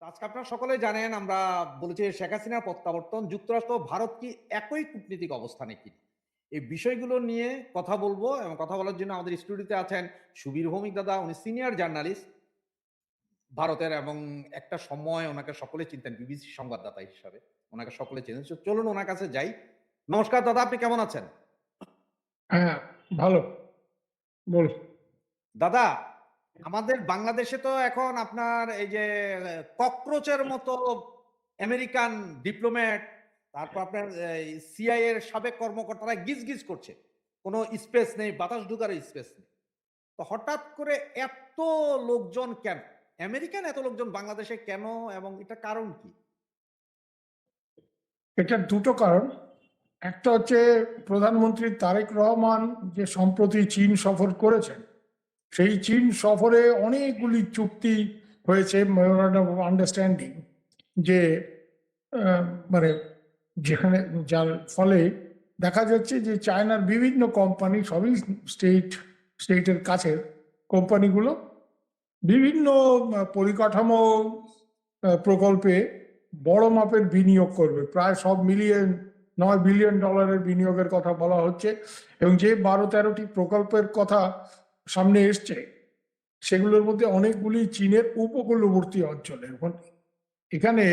আজকে আপনারা সকলেই জানেন আমরা বলেছি শেখ হাসিনার প্রত্যাবর্তন, যুক্তরাষ্ট্র ও ভারত কি একই কূটনীতিক অবস্থানে কিনা? এই বিষয়গুলো নিয়ে কথা বলবো এবং কথা বলার জন্য আমাদের স্টুডিওতে আছেন সুবীর ভৌমিক দাদা। উনি সিনিয়র জার্নালিস্ট ভারতের এবং একটা সময় ওনাকে সকলে চিনতেন বিবিসি সংবাদদাতা হিসাবে। ওনাকে সকলে চেনেন। চলুন ওনার কাছে যাই। নমস্কার দাদা, আপনি কেমন আছেন? হ্যাঁ, ভালো। বলুন। দাদা, আমাদের বাংলাদেশে তো এখন আপনার এই যে ককরোচের মতো আমেরিকান ডিপ্লোম্যাট, তারপর আপনার এই সিআইএ এর সাবেক কর্মকর্তারা গিজগিজ করছে। কোন স্পেস নেই, বাতাস ঢুকার স্পেস নেই। তো হঠাৎ করে এত লোকজন কেন? আমেরিকান এত লোকজন বাংলাদেশে কেন এবং এটার কারণ কি? এটার দুটো কারণ। একটা হচ্ছে প্রধানমন্ত্রী তারেক রহমান যে সম্প্রতি চীন সফর করেছেন, সেই চীন সফরে অনেকগুলি চুক্তি হয়েছে, মেমোরান্ডাম অফ আন্ডারস্ট্যান্ডিং, যে আহ, মানে যেখানে যার ফলে দেখা যাচ্ছে যে চায়নার বিভিন্ন কোম্পানি, সবই স্টেটের কাছের কোম্পানিগুলো বিভিন্ন পরিকাঠামো প্রকল্পে বড় মাপের বিনিয়োগ করবে। প্রায় সব মিলিয়ে $9 বিলিয়ন বিনিয়োগের কথা বলা হচ্ছে। এবং যে 12-13টি প্রকল্পের কথা সামনে এসছে, সেগুলোর মধ্যে অনেকগুলি চীনের উপকূলবর্তী অঞ্চলে। এখন এখানে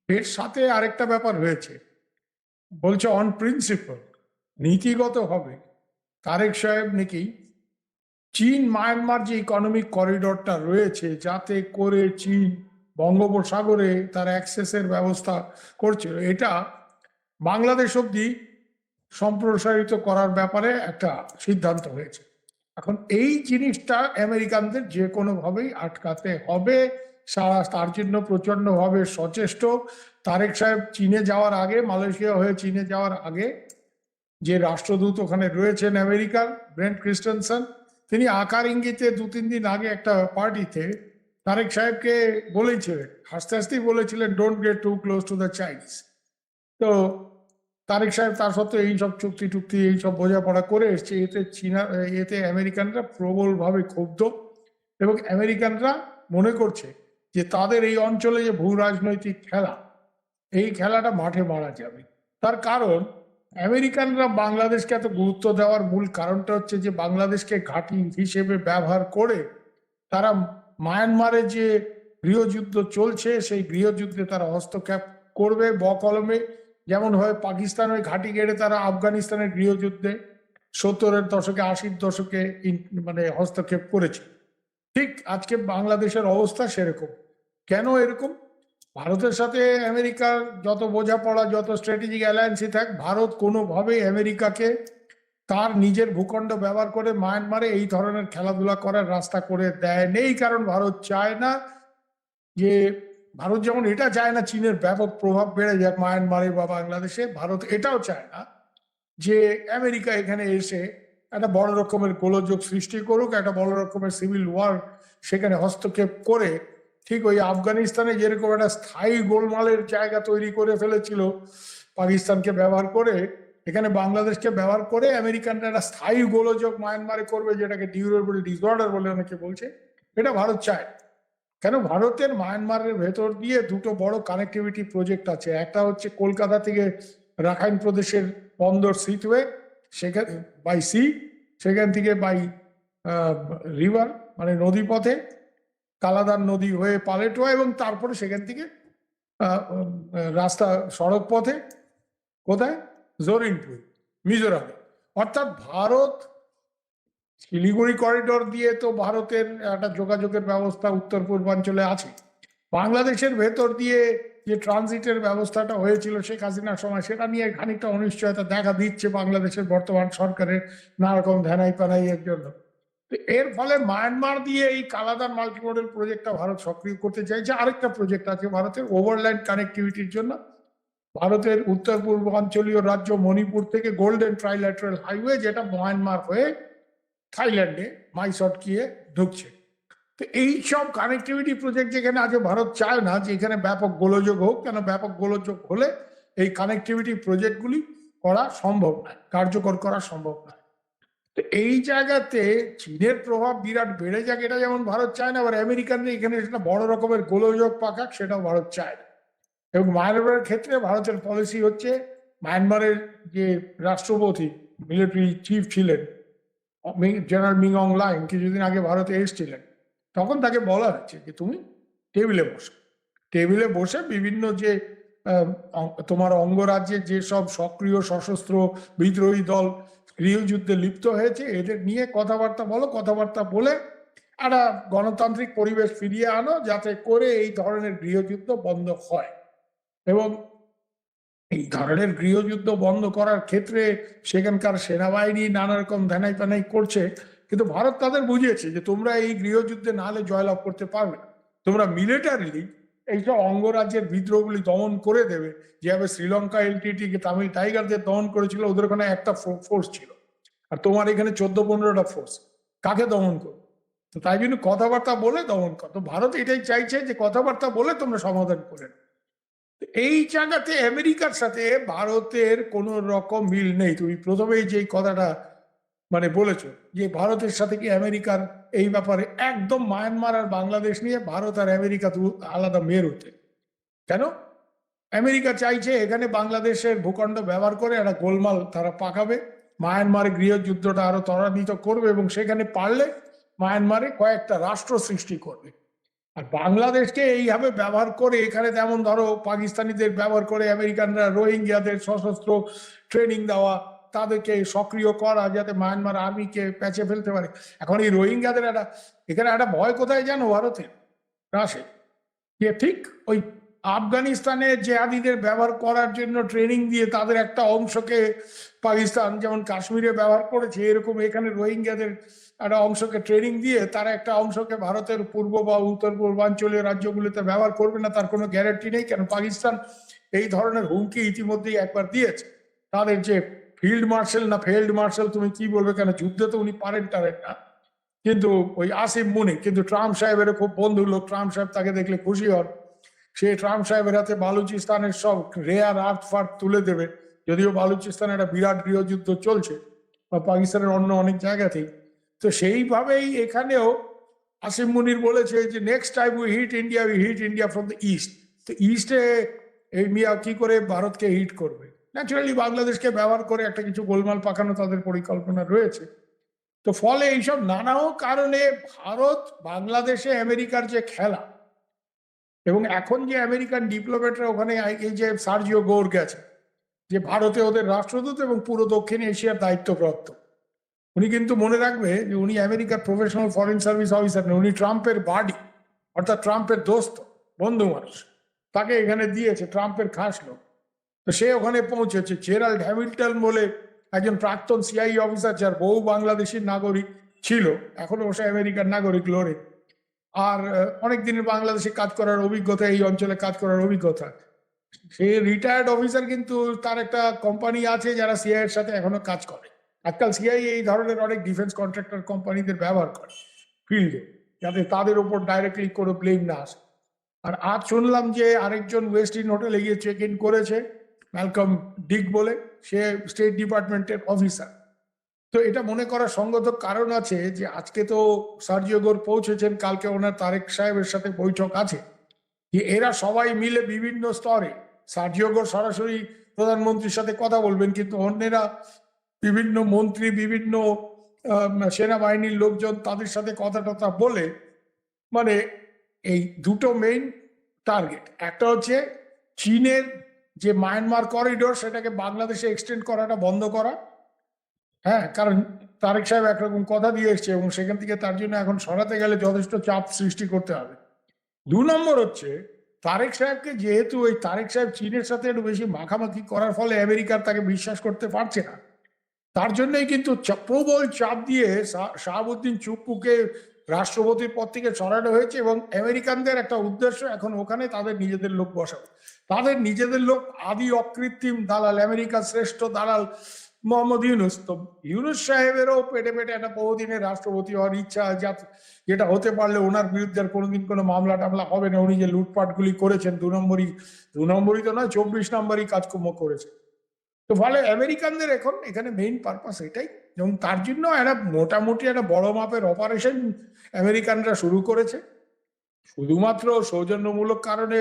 এর সাথে আরেকটা ব্যাপার হয়েছে, বলছে অন প্রিন্সিপাল, নীতিগত হবে তারেক সাহেব নাকি চীন মায়ানমার যে ইকোনমিক করিডোরটা রয়েছে, যাতে করে চীন বঙ্গোপসাগরে তার অ্যাক্সেসের ব্যবস্থা করছিল, এটা বাংলাদেশ অব্দি সম্প্রসারিত করার ব্যাপারে একটা সিদ্ধান্ত হয়েছে। এখন এই জিনিসটা আমেরিকানদের যে কোনোভাবেই আটকাতে হবে। সারা তার জন্য প্রচণ্ডভাবে সচেষ্ট। তারেক সাহেব চীনে যাওয়ার আগে, মালয়েশিয়া হয়ে চীনে যাওয়ার আগে, যে রাষ্ট্রদূত ওখানে রয়েছেন আমেরিকার, ব্রেন্ট ক্রিস্টেনসন, তিনি আকার ইঙ্গিতে 2-3 দিন আগে একটা পার্টিতে তারেক সাহেবকে বলেছিলেন, হাসতে হাসতেই বলেছিলেন, don't get too close to the Chinese. তো তারেক সাহেব তার সত্ত্বেও এইসব চুক্তি টুক্তি এইসব বোঝাপড়া করে এসছে। এতে আমেরিকানরা প্রবলভাবে ক্ষুব্ধ, এবং আমেরিকানরা মনে করছে যে তাদের এই অঞ্চলে যে ভূ রাজনৈতিক খেলা, এই খেলাটা মাঠে মারা যাবে। তার কারণ, আমেরিকানরা বাংলাদেশকে এত গুরুত্ব দেওয়ার মূল কারণটা হচ্ছে যে বাংলাদেশকে ঘাঁটি হিসেবে ব্যবহার করে তারা মায়ানমারে যে গৃহযুদ্ধ চলছে, সেই গৃহযুদ্ধে তারা হস্তক্ষেপ করবে বকলমে। যেমন হয় পাকিস্তান ওই ঘাঁটি গেড়ে তারা আফগানিস্তানের গৃহযুদ্ধে 70-এর দশকে, 80-র দশকে মানে হস্তক্ষেপ করেছে। ঠিক আজকে বাংলাদেশের অবস্থা সেরকম। কেন এরকম? ভারতের সাথে আমেরিকার যত বোঝাপড়া, যত স্ট্র্যাটেজিক অ্যালায়েন্সই থাক, ভারত কোনোভাবেই আমেরিকাকে তার নিজের ভূখণ্ড ব্যবহার করে মায়ানমারে এই ধরনের খেলাধুলা করার রাস্তা করে দেয় নেই। কারণ ভারত চায় না যে, ভারত যেমন এটা চায় না চীনের ব্যাপক প্রভাব বেড়ে যাক মায়ানমারে বা বাংলাদেশে, ভারত এটাও চায় না যে আমেরিকা এখানে এসে একটা বড় রকমের গোলযোগ সৃষ্টি করুক, একটা বড় রকমের সিভিল ওয়ার সেখানে হস্তক্ষেপ করে, ঠিক ওই আফগানিস্তানে যেরকম একটা স্থায়ী গোলমালের জায়গা তৈরি করে ফেলেছিল পাকিস্তানকে ব্যবহার করে, এখানে বাংলাদেশকে ব্যবহার করে আমেরিকানরা একটা স্থায়ী গোলযোগ মায়ানমারে করবে, যেটাকে ডিউরেবল ডিসঅর্ডার বলে অনেকে বলছে। এটা ভারত চায়। কেন? ভারতের মায়ানমারের ভেতর দিয়ে দুটো বড় কানেক্টিভিটি প্রজেক্ট আছে। একটা হচ্ছে কলকাতা থেকে রাখাইন প্রদেশের বন্দর সিটওয়ে, সেখানে বাই সি, সেখান থেকে বাই রিভার মানে নদী পথে, কালাদান নদী হয়ে পালেটোয়া, এবং তারপরে সেখান থেকে রাস্তা সড়ক পথে কোথায়? জরিনপুর, মিজোরামে। অর্থাৎ ভারত শিলিগুড়ি করিডোর দিয়ে তো ভারতের একটা যোগাযোগের ব্যবস্থা উত্তর পূর্বাঞ্চলে আছে। বাংলাদেশের ভেতর দিয়ে যে ট্রানজিটের ব্যবস্থাটা হয়েছিল শেখ হাসিনার সময়, সেটা নিয়ে খানিকটা অনিশ্চয়তা দেখা দিচ্ছে বাংলাদেশের বর্তমান সরকারের নানা রকম ধ্যানাই পানাইয়ের জন্য। তো এর ফলে মায়ানমার দিয়ে এই কালাদান মাল্টিমোডাল প্রজেক্টটা ভারত সক্রিয় করতে চাইছে। আরেকটা প্রজেক্ট আছে ভারতের ওভারল্যান্ড কানেক্টিভিটির জন্য। ভারতের উত্তর পূর্বাঞ্চলীয় রাজ্য মণিপুর থেকে গোল্ডেন ট্রাইল্যাটারাল হাইওয়ে, যেটা মায়ানমার হয়ে থাইল্যান্ডে মাইসটকিয়ে ঢুকছে। তো এই সব কানেক্টিভিটি প্রজেক্ট যেখানে আজ ভারত চায় না যে এখানে ব্যাপক গোলযোগ হোক, কেন ব্যাপক গোলযোগ হলে এই কানেক্টিভিটি প্রজেক্টগুলি করা সম্ভব নয়, কার্যকর করা সম্ভব নয়। তো এই জায়গাতে চীনের প্রভাব বিরাট বেড়ে যাক এটা যেমন ভারত চায় না, আবার আমেরিকানরা এখানে সেটা বড় রকমের গোলযোগ পাকাক সেটাও ভারত চায় না। এবং মায়ানমারের ক্ষেত্রে ভারতের পলিসি হচ্ছে, মায়ানমারের যে রাষ্ট্রপতি মিলিটারি চিফ ছিলেন জেনারেল মিং অং লাইং কিছুদিন আগে ভারতে এসেছিলেন, তখন তাকে বলা হয়েছে যে তুমি টেবিলে বসো, টেবিলে বসে বিভিন্ন যে তোমার অঙ্গরাজ্যের যেসব সক্রিয় সশস্ত্র বিদ্রোহী দল গৃহযুদ্ধে লিপ্ত হয়েছে এদের নিয়ে কথাবার্তা বলো, কথাবার্তা বলে একটা গণতান্ত্রিক পরিবেশ ফিরিয়ে আনো যাতে করে এই ধরনের গৃহযুদ্ধ বন্ধ হয়। এবং এই ধরনের গৃহযুদ্ধ বন্ধ করার ক্ষেত্রে সেখানকার সেনাবাহিনী নানা রকম ধ্যানাই প্যানাই করছে, কিন্তু ভারত তাদের বুঝিয়েছে যে তোমরা এই গৃহযুদ্ধে না হলে জয়লাভ করতে পারবে না, তোমরা মিলিটারিলি এইসব অঙ্গরাজ্যের বিদ্রোহগুলি দমন করে দেবে, যেভাবে শ্রীলঙ্কা এলটিটিকে তামিল টাইগারদের দমন করেছিল, ওদের ওখানে একটা ফোর্স ছিল আর তোমার এখানে 14-15টা ফোর্স, কাকে দমন করবে? তো তাই জন্য কথাবার্তা বলে দমন কর। তো ভারত এটাই চাইছে যে কথাবার্তা বলে তোমরা সমাধান করে নাও। এই জায়গাতে আমেরিকার সাথে ভারতের কোনো রকম মিল নেই। তুমি প্রথমেই যেই কথাটা মানে বলেছো যে ভারতের সাথে কি আমেরিকার এই ব্যাপারে একদম মায়ানমার আর বাংলাদেশ নিয়ে ভারত আর আমেরিকা তো আলাদা মেরুতে। কেন? আমেরিকা চাইছে এখানে বাংলাদেশের ভূখণ্ড ব্যবহার করে একটা গোলমাল তারা পাকাবে, মায়ানমারে গৃহযুদ্ধটা আরো ত্বরান্বিত করবে এবং সেখানে পারলে মায়ানমারে কয়েকটা রাষ্ট্র সৃষ্টি করবে। আর বাংলাদেশকে এইভাবে ব্যবহার করে এখানে যেমন ধরো পাকিস্তানিদের ব্যবহার করে আমেরিকানরা রোহিঙ্গিয়াদের সশস্ত্র ট্রেনিং দেওয়া, তাদেরকে সক্রিয় করা যাতে মায়ানমার আর্মিকে প্যাচে ফেলতে পারে। এখন এই রোহিঙ্গাদের এখানে একটা ভয় কোথায় জানো ভারতের রাশে, যে ঠিক ওই আফগানিস্তানে জেহাদিদের ব্যবহার করার জন্য ট্রেনিং দিয়ে তাদের একটা অংশকে পাকিস্তান যেমন কাশ্মীরে ব্যবহার করেছে, এরকম এখানে রোহিঙ্গাদের একটা অংশকে ট্রেনিং দিয়ে তারা একটা অংশকে ভারতের পূর্ব বা উত্তর পূর্বাঞ্চলীয় রাজ্যগুলিতে ব্যবহার করবে না তার কোনো গ্যারান্টি নেই। কেন? পাকিস্তান এই ধরনের হুমকি ইতিমধ্যেই একবার দিয়েছে। তাদের যে ফিল্ড মার্শাল না ফিল্ড মার্শাল তুমি কি বলবে, কেন যুদ্ধে তো উনি পারেন না, কিন্তু ওই আসিফ মুনি কিন্তু ট্রাম্প সাহেবের খুব বন্ধু লোক, ট্রাম্প সাহেব তাকে দেখলে খুশি হন, সে ট্রাম্প সাহেবের হাতে বালুচিস্তানের সব রেয়ার আর্থ ফার্থ তুলে দেবে, যদিও বালুচিস্তানে একটা বিরাট গৃহযুদ্ধ চলছে বা পাকিস্তানের অন্য অনেক জায়গাতেই। তো সেইভাবেই এখানেও আসিফ মুনির বলেছে যে next time we hit India from the east. তো ইস্টে এই মিয়া কি করে ভারতকে হিট করবে? ন্যাচুরালি বাংলাদেশকে ব্যবহার করে একটা কিছু গোলমাল পাকানো তাদের পরিকল্পনা রয়েছে। তো ফলে এইসব নানা কারণে ভারত বাংলাদেশে আমেরিকার যে খেলা, এবং এখন যে আমেরিকান ডিপ্লোম্যাটরা ওখানে এই যে সার্জিও গোর গেছে, যে ভারতে ওদের রাষ্ট্রদূত এবং পুরো দক্ষিণ এশিয়ার দায়িত্বপ্রাপ্ত, উনি কিন্তু মনে রাখবে যে উনি আমেরিকার প্রফেশনাল ফরেন সার্ভিস অফিসার নেই, উনি ট্রাম্পের বাডি অর্থাৎ ট্রাম্পের দোস্ত বন্ধু মানুষ, তাকে এখানে দিয়েছে ট্রাম্পের খাস লোক। তো সে ওখানে পৌঁছেছে। জেরাল্ড হ্যামিল্টন বলে একজন প্রাক্তন সিআই অফিসার যার বহু বাংলাদেশের নাগরিক ছিল, এখনো বসে আমেরিকার নাগরিক লড়ে, আর অনেক দিনের বাংলাদেশে কাজ করার অভিজ্ঞতা, এই অঞ্চলে কাজ করার অভিজ্ঞতা, সে রিটায়ার্ড অফিসার, কিন্তু তার একটা কোম্পানি আছে যারা সিআই এর সাথে এখনো কাজ করে। আজকাল সিআই এই ধরনের অনেক ডিফেন্স কন্ট্রাক্টর কোম্পানিদের ব্যবহার করে ফিল্ডে, যাতে তাদের উপর ডাইরেক্টলি কোনো ব্লেম না আসে। আর আজ শুনলাম যে আরেকজন ওয়েস্ট ইন হোটেলে গিয়ে চেক ইন করেছে, ম্যালকম ডিক বলে, সে স্টেট ডিপার্টমেন্টের অফিসার। তো এটা মনে করার সঙ্গত কারণ আছে যে আজকে তো সার্জিও গোর পৌঁছেছেন, কালকে ওনার তারেক সাহেবের সাথে বৈঠক আছে, যে এরা সবাই মিলে বিভিন্ন স্তরে, সার্জিও গোর সরাসরি প্রধানমন্ত্রীর সাথে কথা বলবেন, কিন্তু অন্যেরা বিভিন্ন মন্ত্রী, বিভিন্ন সেনাবাহিনীর লোকজন তাদের সাথে কথা টথা বলে, মানে এই দুটো মেইন টার্গেট, একটা হচ্ছে চীনের যে মায়ানমার করিডোর সেটাকে বাংলাদেশে এক্সটেন্ড করাটা বন্ধ করা, হ্যাঁ, কারণ তারেক সাহেব একরকম কথা দিয়ে এসছে এবং সেখান থেকে তার জন্য এখন সরাতে গেলে যথেষ্ট চাপ সৃষ্টি করতে হবে। 2 নম্বর হচ্ছে তারেক সাহেবকে, যেহেতু ওই তারেক সাহেব চীনের সাথে একটু বেশি মাখামাখি করার ফলে আমেরিকার তাকে বিশ্বাস করতে পারছে না, তার জন্যই কিন্তু প্রবল চাপ দিয়ে শাহাবুদ্দিন চুপ্পুকে রাষ্ট্রপতির পদ থেকে সরানো হয়েছে। এবং আমেরিকানদের একটা উদ্দেশ্য এখন ওখানে তাদের নিজেদের লোক বসাবে, তাদের নিজেদের লোক আদি অকৃত্রিম দালাল, আমেরিকার শ্রেষ্ঠ দালাল মোহাম্মদ ইউনুস। তো ইউনুস সাহেবেরও পেটে পেটে একটা বহুদিনের রাষ্ট্রপতি হওয়ার ইচ্ছা, যেটা হতে পারলে ওনার বিরুদ্ধে আর কোনোদিন কোনো মামলা টামলা হবে না। উনি যে লুটপাট গুলি করেছেন, 2 নম্বরই তো নয়, 24 নম্বরই কাজকর্ম করেছে। তো ফলে আমেরিকানদের এখন এখানে মেইন পারপাস এটাই, এবং তার জন্য একটা মোটামুটি একটা বড় মাপের অপারেশন আমেরিকানরা শুরু করেছে। শুধুমাত্র সৌজন্যমূলক কারণে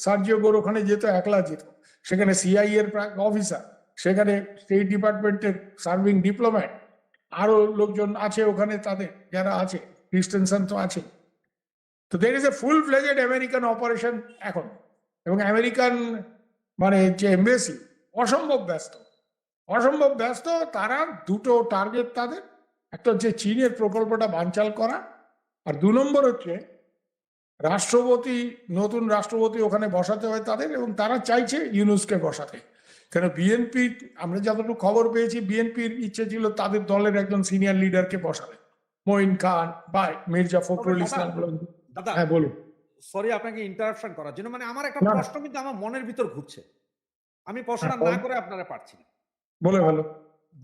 সার্জিও গোর ওখানে যেত, একলা যেত, সেখানে সিআই এর অফিসার, সেখানে স্টেট ডিপার্টমেন্টের সার্ভিং ডিপ্লোম্যাট, আরো লোকজন আছে ওখানে, তাদের যারা আছে, ক্রিস্টেনসন তো আছে। তো there is a full fledged American operation এখন, এবং আমেরিকান মানে যে এমবেসি অসম্ভব ব্যস্ত, অসম্ভব ব্যস্ত। তারা দুটো টার্গেট তাদের, একটা হচ্ছে চীনের প্রকল্পটা বানচাল করা, আর 2 নম্বর হচ্ছে রাষ্ট্রপতি, নতুন রাষ্ট্রপতি ওখানে বসাতে হয় তাদের, এবং তারা চাইছে ইউনূসকে বসাতে। কেন বিএনপি, আমরা যতটুকু খবর পেয়েছি, বিএনপির ইচ্ছে ছিল তাদের দলের একজন সিনিয়র লিডারকে বসাবে, মঈন খান বা মির্জা ফখরুল ইসলাম। দাদা, হ্যাঁ বলুন। সরি আপনাকে ইন্টারাপশন করার জন্য, মানে আমার একটা না, না। প্রশ্ন কিন্তু আমার মনের ভিতর ঘুরছে, আমি প্রশ্নটা হ্যাঁ, না করে আপনারা পারছি না। বলে ভালো।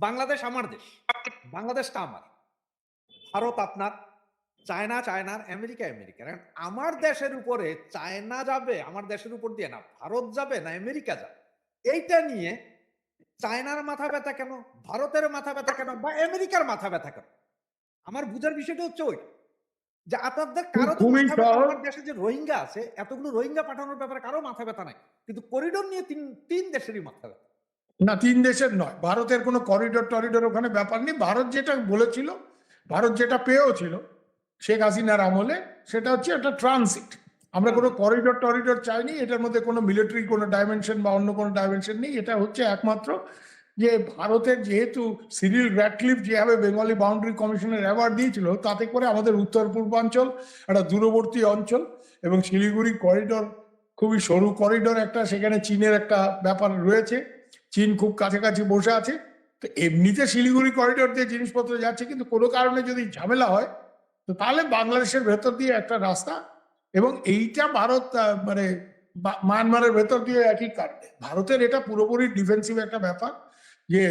বাংলাদেশ আমার দেশ, বাংলাদেশটা আমার, ভারত আপনার, চায়না চায়নার, আমেরিকা আমেরিকার। এখন আমার দেশের উপরে চায়না যাবে আমার দেশের উপর দিয়ে, না ভারত যাবে না আমেরিকা যাবে, এইটা নিয়ে চায়নার মাথা ব্যথা কেন, ভারতের মাথা ব্যথা কেন, বা আমেরিকার মাথা ব্যথা কেন? আমার বুঝার বিষয়টা হচ্ছে ওই যে আপনাদের কারো তো খুবই মাথা ব্যথা, সহজ। আমার দেশে যে রোহিঙ্গা আছে, এতগুলো রোহিঙ্গা পাঠানোর ব্যাপারে কারো মাথা ব্যথা নাই, কিন্তু করিডোর নিয়ে তিন দেশেরই মাথা ব্যথা। না, 3 দেশের নয়, ভারতের কোনো করিডোর টরিডোর ওখানে ব্যাপার নেই। ভারত যেটা বলেছিল, ভারত যেটা পেয়েও ছিল শেখ হাসিনার আমলে, সেটা হচ্ছে একটা ট্রানজিট। আমরা কোনো করিডোর টরিডোর চাইনি, এটার মধ্যে কোনো মিলিটারি কোনো ডাইমেনশন বা অন্য কোনো ডাইমেনশন নেই। এটা হচ্ছে একমাত্র যে ভারতের, যেহেতু সিরিল র্যাডক্লিফ যেভাবে বেঙ্গলি বাউন্ডারি কমিশনের অ্যাওয়ার্ড দিয়েছিল, তাতে করে আমাদের উত্তর পূর্বাঞ্চল একটা দূরবর্তী অঞ্চল, এবং শিলিগুড়ি করিডোর খুবই সরু করিডোর একটা, সেখানে চীনের একটা ব্যাপার রয়েছে, চীন খুব কাছাকাছি বসে আছে। তো এমনিতে শিলিগুড়ি করিডোর দিয়ে জিনিসপত্র যাচ্ছে, কিন্তু কোনো কারণে যদি ঝামেলা হয়, তো তাহলে বাংলাদেশের ভেতর দিয়ে একটা রাস্তা, এবং এইটা ভারত মানে মায়ানমারের ভেতর দিয়ে একই কাটবে। ভারতের এটা পুরোপুরি ডিফেন্সিভ একটা ব্যাপার, যে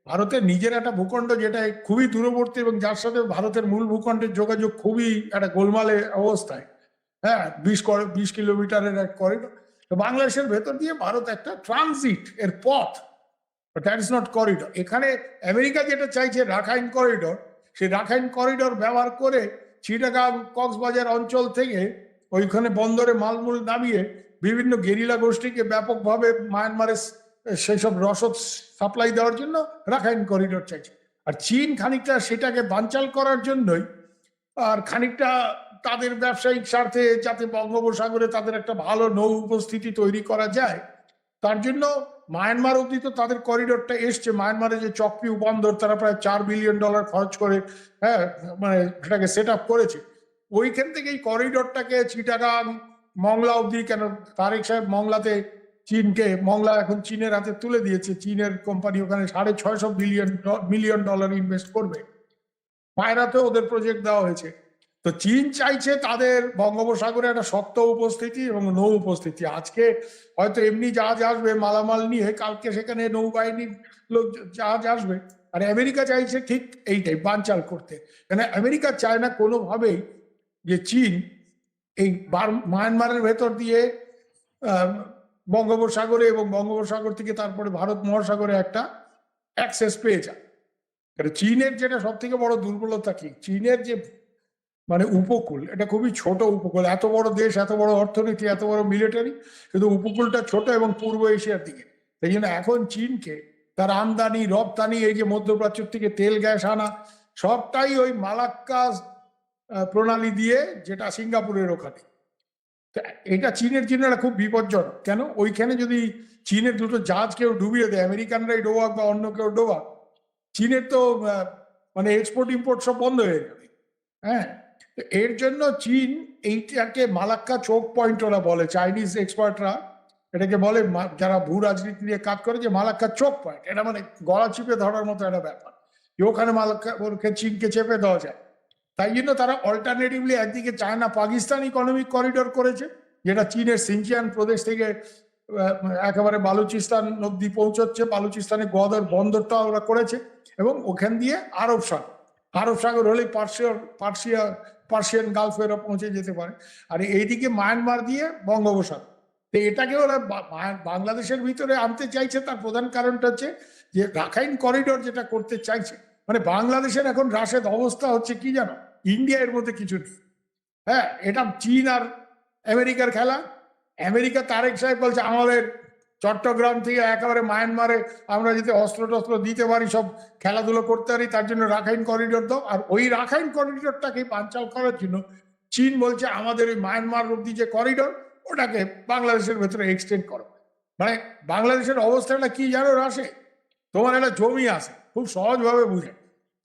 ভারতের নিজের একটা ভূখণ্ড যেটা খুবই দূরবর্তী, এবং যার সাথে ভারতের মূল ভূখণ্ডের যোগাযোগ খুবই একটা গোলমালে অবস্থায়। হ্যাঁ, 20 কিলোমিটারের এক করিডোর। তো বাংলাদেশের ভেতর দিয়ে ভারত একটা ট্রানজিট এর পথ, দ্যাট ইজ নট করিডোর। এখানে আমেরিকা যেটা চাইছে রাখাইন করিডোর, সেই রাখাইন করিডোর ব্যবহার করে চিটাগাং কক্সবাজার অঞ্চল থেকে ওইখানে বন্দরে মালমূল নামিয়ে বিভিন্ন গেরিলা গোষ্ঠীকে ব্যাপকভাবে মায়ানমারের সেসব রসদ সাপ্লাই দেওয়ার জন্য রাখাইন করিডোর চাইছে। আর চীন খানিকটা সেটাকে বানচাল করার জন্যই, আর খানিকটা তাদের ব্যবসায়িক স্বার্থে, যাতে বঙ্গোপসাগরে তাদের একটা ভালো নৌ উপস্থিতি তৈরি করা যায়, তার জন্য মায়ানমার অব্দি তো তাদের করিডোরটা এসছে। মায়ানমারে যে চকপিউ বন্দর, তারা প্রায় $4 বিলিয়ন খরচ করে, হ্যাঁ, মানে সেটাকে সেট আপ করেছে। ওইখান থেকে এই করিডোরটাকে চিটাগাং মংলা অব্দি, কেন তারেক সাহেব মংলাতে চীনকে, মংলা এখন চীনের হাতে তুলে দিয়েছে, চীনের কোম্পানি ওখানে $650 মিলিয়ন ইনভেস্ট করবে। পায়রাতে ওদের প্রজেক্ট দেওয়া হয়েছে। তো চীন চাইছে তাদের বঙ্গোপসাগরে একটা শক্ত উপস্থিতি এবং নৌ উপস্থিতি। আজকে হয়তো এমনি জাহাজ আসবে মালামাল নিয়ে, কালকে সেখানে নৌবাহিনীর লোক জাহাজ আসবে। আর আমেরিকা চাইছে ঠিক এইটাই, বানচাল করতে। কেন আমেরিকা চায় না কোনোভাবেই যে চীন এই মায়ানমারের ভেতর দিয়ে বঙ্গোপসাগরে, এবং বঙ্গোপসাগর থেকে তারপরে ভারত মহাসাগরে একটা অ্যাক্সেস পেয়ে যায়। কারণ চীনের যেটা সব থেকে বড় দুর্বলতা কি, চীনের যে মানে উপকূল, এটা খুবই ছোট উপকূল। এত বড় দেশ, এত বড় অর্থনীতি, এত বড় মিলিটারি, কিন্তু উপকূলটা ছোট এবং পূর্ব এশিয়ার দিকে। সেই জন্য এখন চীনকে তার আমদানি রপ্তানি, এই যে মধ্যপ্রাচ্য থেকে তেল গ্যাস আনা, সবটাই ওই মালাক্কা প্রণালী দিয়ে, যেটা সিঙ্গাপুরের ওখানে। এটা চীনের জন্য খুব বিপজ্জনক। কেন, ওইখানে যদি চীনের দুটো জাহাজ কেউ ডুবিয়ে দেয়, আমেরিকানরাই ডোবাক বা অন্য কেউ ডোবাক, চীনের তো মানে এক্সপোর্ট ইম্পোর্ট সব বন্ধ হয়ে যাবে। হ্যাঁ, এর জন্য চীন এইটাকে মালাক্কা চোক পয়েন্ট ওরা বলে, চাইনিজ এক্সপার্টরা এটাকে বলে, যারা ভূ রাজনীতি নিয়ে কাজ করে, যে মালাক্কা চোক পয়েন্ট। এটা মানে গলা চিপে ধরার মতো একটা ব্যাপার, যে ওখানে মালাক্কা চীনকে চেপে দেওয়া যায়। তাই জন্য তারা অল্টারনেটিভলি একদিকে চায়না পাকিস্তান ইকোনমিক করিডোর করেছে, যেটা চীনের সিনচিয়ান প্রদেশ থেকে একেবারে বালুচিস্তান অব্দি পৌঁছচ্ছে। বালুচিস্তানে গোয়াদর বন্দরটা ওরা করেছে, এবং ওখান দিয়ে আরব সাগর হলে পার্সিয়ান গালফে ওরা পৌঁছে যেতে পারে। আর এইদিকে মায়ানমার দিয়ে বঙ্গোপসাগর। তো এটাকে ওরা বাংলাদেশের ভিতরে আনতে চাইছে, তার প্রধান কারণটা হচ্ছে যে রাখাইন করিডোর যেটা করতে চাইছে, মানে বাংলাদেশের এখন রাশেদ অবস্থা হচ্ছে কি জানো, ইন্ডিয়া এর মধ্যে কিছু নেই। হ্যাঁ, এটা চীন আর আমেরিকার খেলা। আমেরিকা তারেক সাহেব বলছে আমাদের চট্টগ্রাম থেকে একেবারে মায়ানমারে আমরা যদি অস্ত্র টস্ত্র দিতে পারি, সব খেলাধুলো করতে পারি, তার জন্য রাখাইন করিডোর দাও। আর ওই রাখাইন করিডোরটাকে বানচাল করার জন্য চীন বলছে আমাদের ওই মায়ানমার অব্দি যে করিডোর ওটাকে বাংলাদেশের ভেতরে এক্সটেন্ড করো। মানে বাংলাদেশের অবস্থাটা কি জানো রাশে, তোমার একটা জমি আছে, খুব সহজভাবে বুঝে,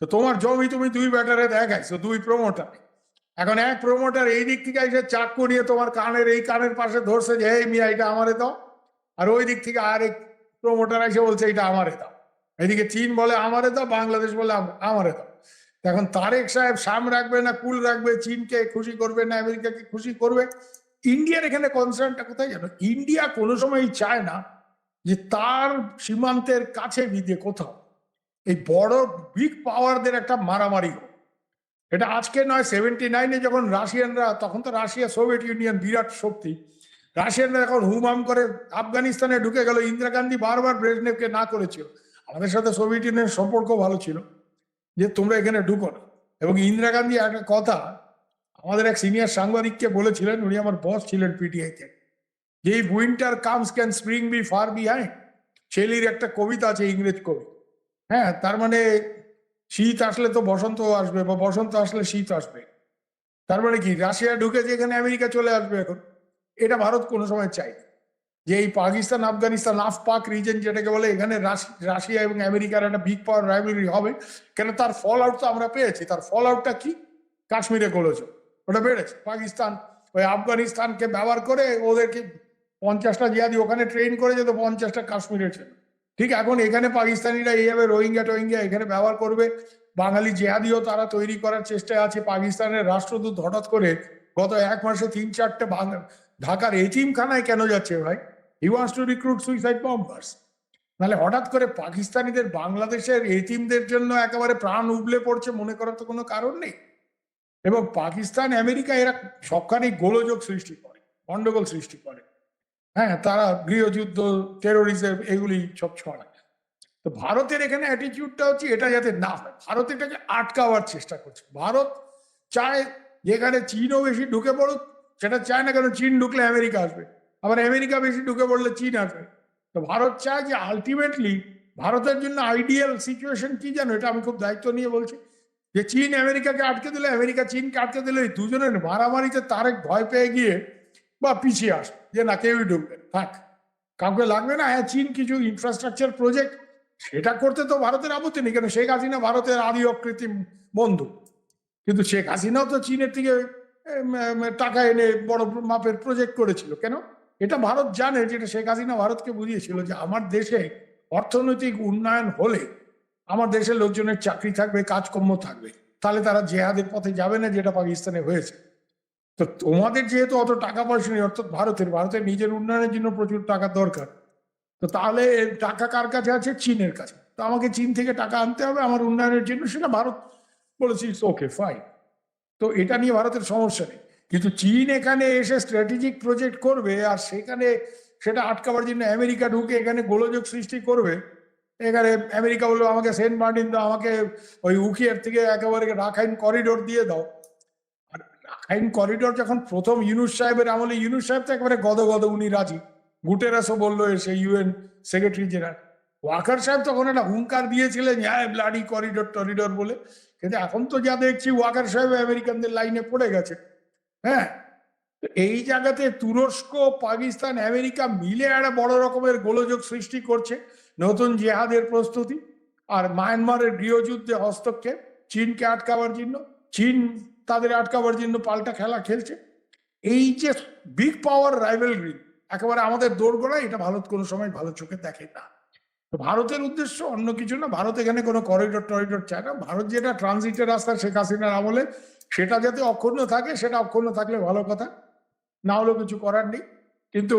তো তোমার জমি তুমি দুই ব্যাটারে দেখাইছো, দুই প্রমোটার। এখন এক প্রমোটার এই দিক থেকে এসে চাকু নিয়ে তোমার কানের এই কানের পাশে ধরছে যে এই মিয়া এটা আমারে দাও, আর ওই দিক থেকে আরেক প্রমোটার এসে বলছে এটা আমারে দাও। এদিকে চীন বলে আমারে দাও, বাংলাদেশ বলে আমারে দাও। এখন তারেক সাহেব সাম রাখবে না কুল রাখবে, চীনকে খুশি করবে না আমেরিকাকে খুশি করবে। ইন্ডিয়ার এখানে কনসার্নটা কোথায় জানো, ইন্ডিয়া কোনো সময় চায় না যে তার সীমান্তের কাছে বিধে কোথাও এই বড় বিগ পাওয়ারদের একটা মারামারি হোক। এটা আজকে নয়, 79-এ যখন রাশিয়ানরা, তখন তো রাশিয়া সোভিয়েত ইউনিয়ন বিরাট শক্তি, রাশিয়ানরা এখন হুমহাম করে আফগানিস্তানে ঢুকে গেল, ইন্দিরা গান্ধী বারবার ব্রেজনেভকে না করেছিল। আমাদের সাথে সোভিয়েত ইউনিয়নের সম্পর্ক ভালো ছিল যে তোমরা এখানে ঢুকো না। এবং ইন্দিরা গান্ধী একটা কথা আমাদের এক সিনিয়র সাংবাদিককে বলেছিলেন, উনি আমার বস ছিলেন পিটিআইতে, যে winter comes can spring be far behind. শেলির একটা কবিতা আছে, ইংরেজ কবি। হ্যাঁ, তার মানে শীত আসলে তো বসন্ত আসবে, বা বসন্ত আসলে শীত আসবে। তার মানে কি রাশিয়া ঢুকে যেখানে আমেরিকা চলে আসবে এখন, এটা ভারত কোনো সময় চাই না। যে এই পাকিস্তান আফগানিস্তান আফ পাক রিজন যেটাকে বলে, এখানে রাশিয়া এবং আমেরিকার একটা বিগ পাওয়ার রাইভালরি হবে। কেন, তার ফল আউট তো আমরা পেয়েছি। তার ফল আউটটা কি, কাশ্মীরে গোলযোগ ওটা বেড়েছে। পাকিস্তান ওই আফগানিস্তানকে ব্যবহার করে ওদেরকে 50টা জিহাদি ওখানে ট্রেন করে যেত, 50টা কাশ্মীরে ছিল। ঠিক এখন এখানে পাকিস্তানিরা এইভাবে রোহিঙ্গা টোহিঙ্গা এখানে ব্যবহার করবে। বাঙালি জেহাদিও তারা তৈরি করার চেষ্টায় আছে। পাকিস্তানের রাষ্ট্রদূত হঠাৎ করে গত 1 মাসে 3-4টে ঢাকার এতিমখানায় কেন যাচ্ছে ভাই? He wants to recruit suicide bombers. নাহলে হঠাৎ করে পাকিস্তানিদের বাংলাদেশের এতিমদের জন্য একেবারে প্রাণ উবলে পড়ছে মনে করার তো কোনো কারণ নেই। এবং পাকিস্তান আমেরিকা এরা সবখানে গোলযোগ সৃষ্টি করে, গন্ডগোল সৃষ্টি করে। হ্যাঁ, তারা গৃহযুদ্ধ, টেরোরিজম এগুলি সব ছড়ায়। তো ভারতের এখানে অ্যাটিটিউডটা হচ্ছে এটা যাতে না হয়, ভারত এটাকে আটকাওয়ার চেষ্টা করছে। ভারত চায় যেখানে চীনও বেশি ঢুকে পড়ুক, সেটা চায় না, কারণ চীন ঢুকলে আমেরিকা আসবে, আবার আমেরিকা বেশি ঢুকে পড়লে চীন আসবে। তো ভারত চায় যে আলটিমেটলি ভারতের জন্য আইডিয়াল সিচুয়েশন কি জানো, এটা আমি খুব দায়িত্ব নিয়ে বলছি, যে চীন আমেরিকাকে আটকে দিলে, আমেরিকা চীনকে আটকে দিলে, এই দুজনের মারামারিতে তারেক ভয় পেয়ে গিয়ে বা পিছিয়ে আসে যে না কেউই ঢুকবে থাক, কাউকে লাগবে না। হ্যাঁ, চীন কিছু ইনফ্রাস্ট্রাকচার প্রজেক্ট সেটা করতে তো ভারতের আপত্তি নেই, কেন শেখ হাসিনা ভারতের আদি অকৃত্রিম বন্ধু। কিন্তু শেখ হাসিনাও তো চীনের থেকে টাকা এনে বড় মাপের প্রজেক্ট করেছিল। কেন, এটা ভারত জানে, যেটা শেখ হাসিনা ভারতকে বুঝিয়েছিল যে আমার দেশে অর্থনৈতিক উন্নয়ন হলে আমার দেশের লোকজনের চাকরি থাকবে, কাজকর্ম থাকবে, তাহলে তারা জেহাদের পথে যাবে না, যেটা পাকিস্তানে হয়েছে। তো তোমাদের যেহেতু অত টাকা পয়সা নেই, অর্থাৎ ভারতের নিজের উন্নয়নের জন্য প্রচুর টাকা দরকার, তো তাহলে টাকা কার কাছে আছে? চীনের কাছে। তো আমাকে চীন থেকে টাকা আনতে হবে আমার উন্নয়নের জন্য, সেটা ভারত বলেছি ওকে ফাইন। তো এটা নিয়ে ভারতের সমস্যা নেই। কিন্তু চীন এখানে এসে স্ট্র্যাটেজিক প্রজেক্ট করবে, আর সেখানে সেটা আটকাবার জন্য আমেরিকা ঢুকে এখানে গোলযোগ সৃষ্টি করবে। এখানে আমেরিকা বললো আমাকে সেন্ট মার্টিন দাও, আমাকে ওই উখিয়ার থেকে একেবারে রাখাইন করিডোর দিয়ে দাও। আর রাখাইন করিডোর যখন প্রথম ইউনুস সাহেবের আমলে, ইউনুস সাহেব তো একেবারে গদ উনি রাজি, গুটেরাসও বললো এসে, ইউএন সেক্রেটারি জেনারেল ওয়াকার সাহেব তখন একটা হুঙ্কার দিয়েছিলেন হ্যাঁ ব্লাডি করিডোর বলে। কিন্তু এখন তো যা দেখছি ওয়াকার সাহেব আমেরিকানদের লাইনে পড়ে গেছে। হ্যাঁ, এই জায়গাতে তুরস্ক, পাকিস্তান, আমেরিকা মিলে একটা বড় রকমের গোলযোগ সৃষ্টি করছে, নতুন জেহাদের প্রস্তুতি, আর মায়ানমারের গৃহযুদ্ধে হস্তক্ষেপ, চীনকে আটকাবার জন্য, চীন তাদের আটকাবার জন্য পাল্টা খেলা খেলছে। এই যে বিগ পাওয়ার রাইভেলরি একেবারে আমাদের দোরগোড়া, এটা ভারত কোনো সময় ভালো চোখে দেখে না। ভারতের উদ্দেশ্য অন্য কিছু না, ভারত এখানে কোনো করিডোর চায় না। ভারত যেটা ট্রানজিটের রাস্তা শেখ হাসিনার আমলে, সেটা যাতে অক্ষুণ্ণ থাকে, সেটা অক্ষুণ্ণ থাকলে ভালো কথা, না হলেও কিছু করার নেই। কিন্তু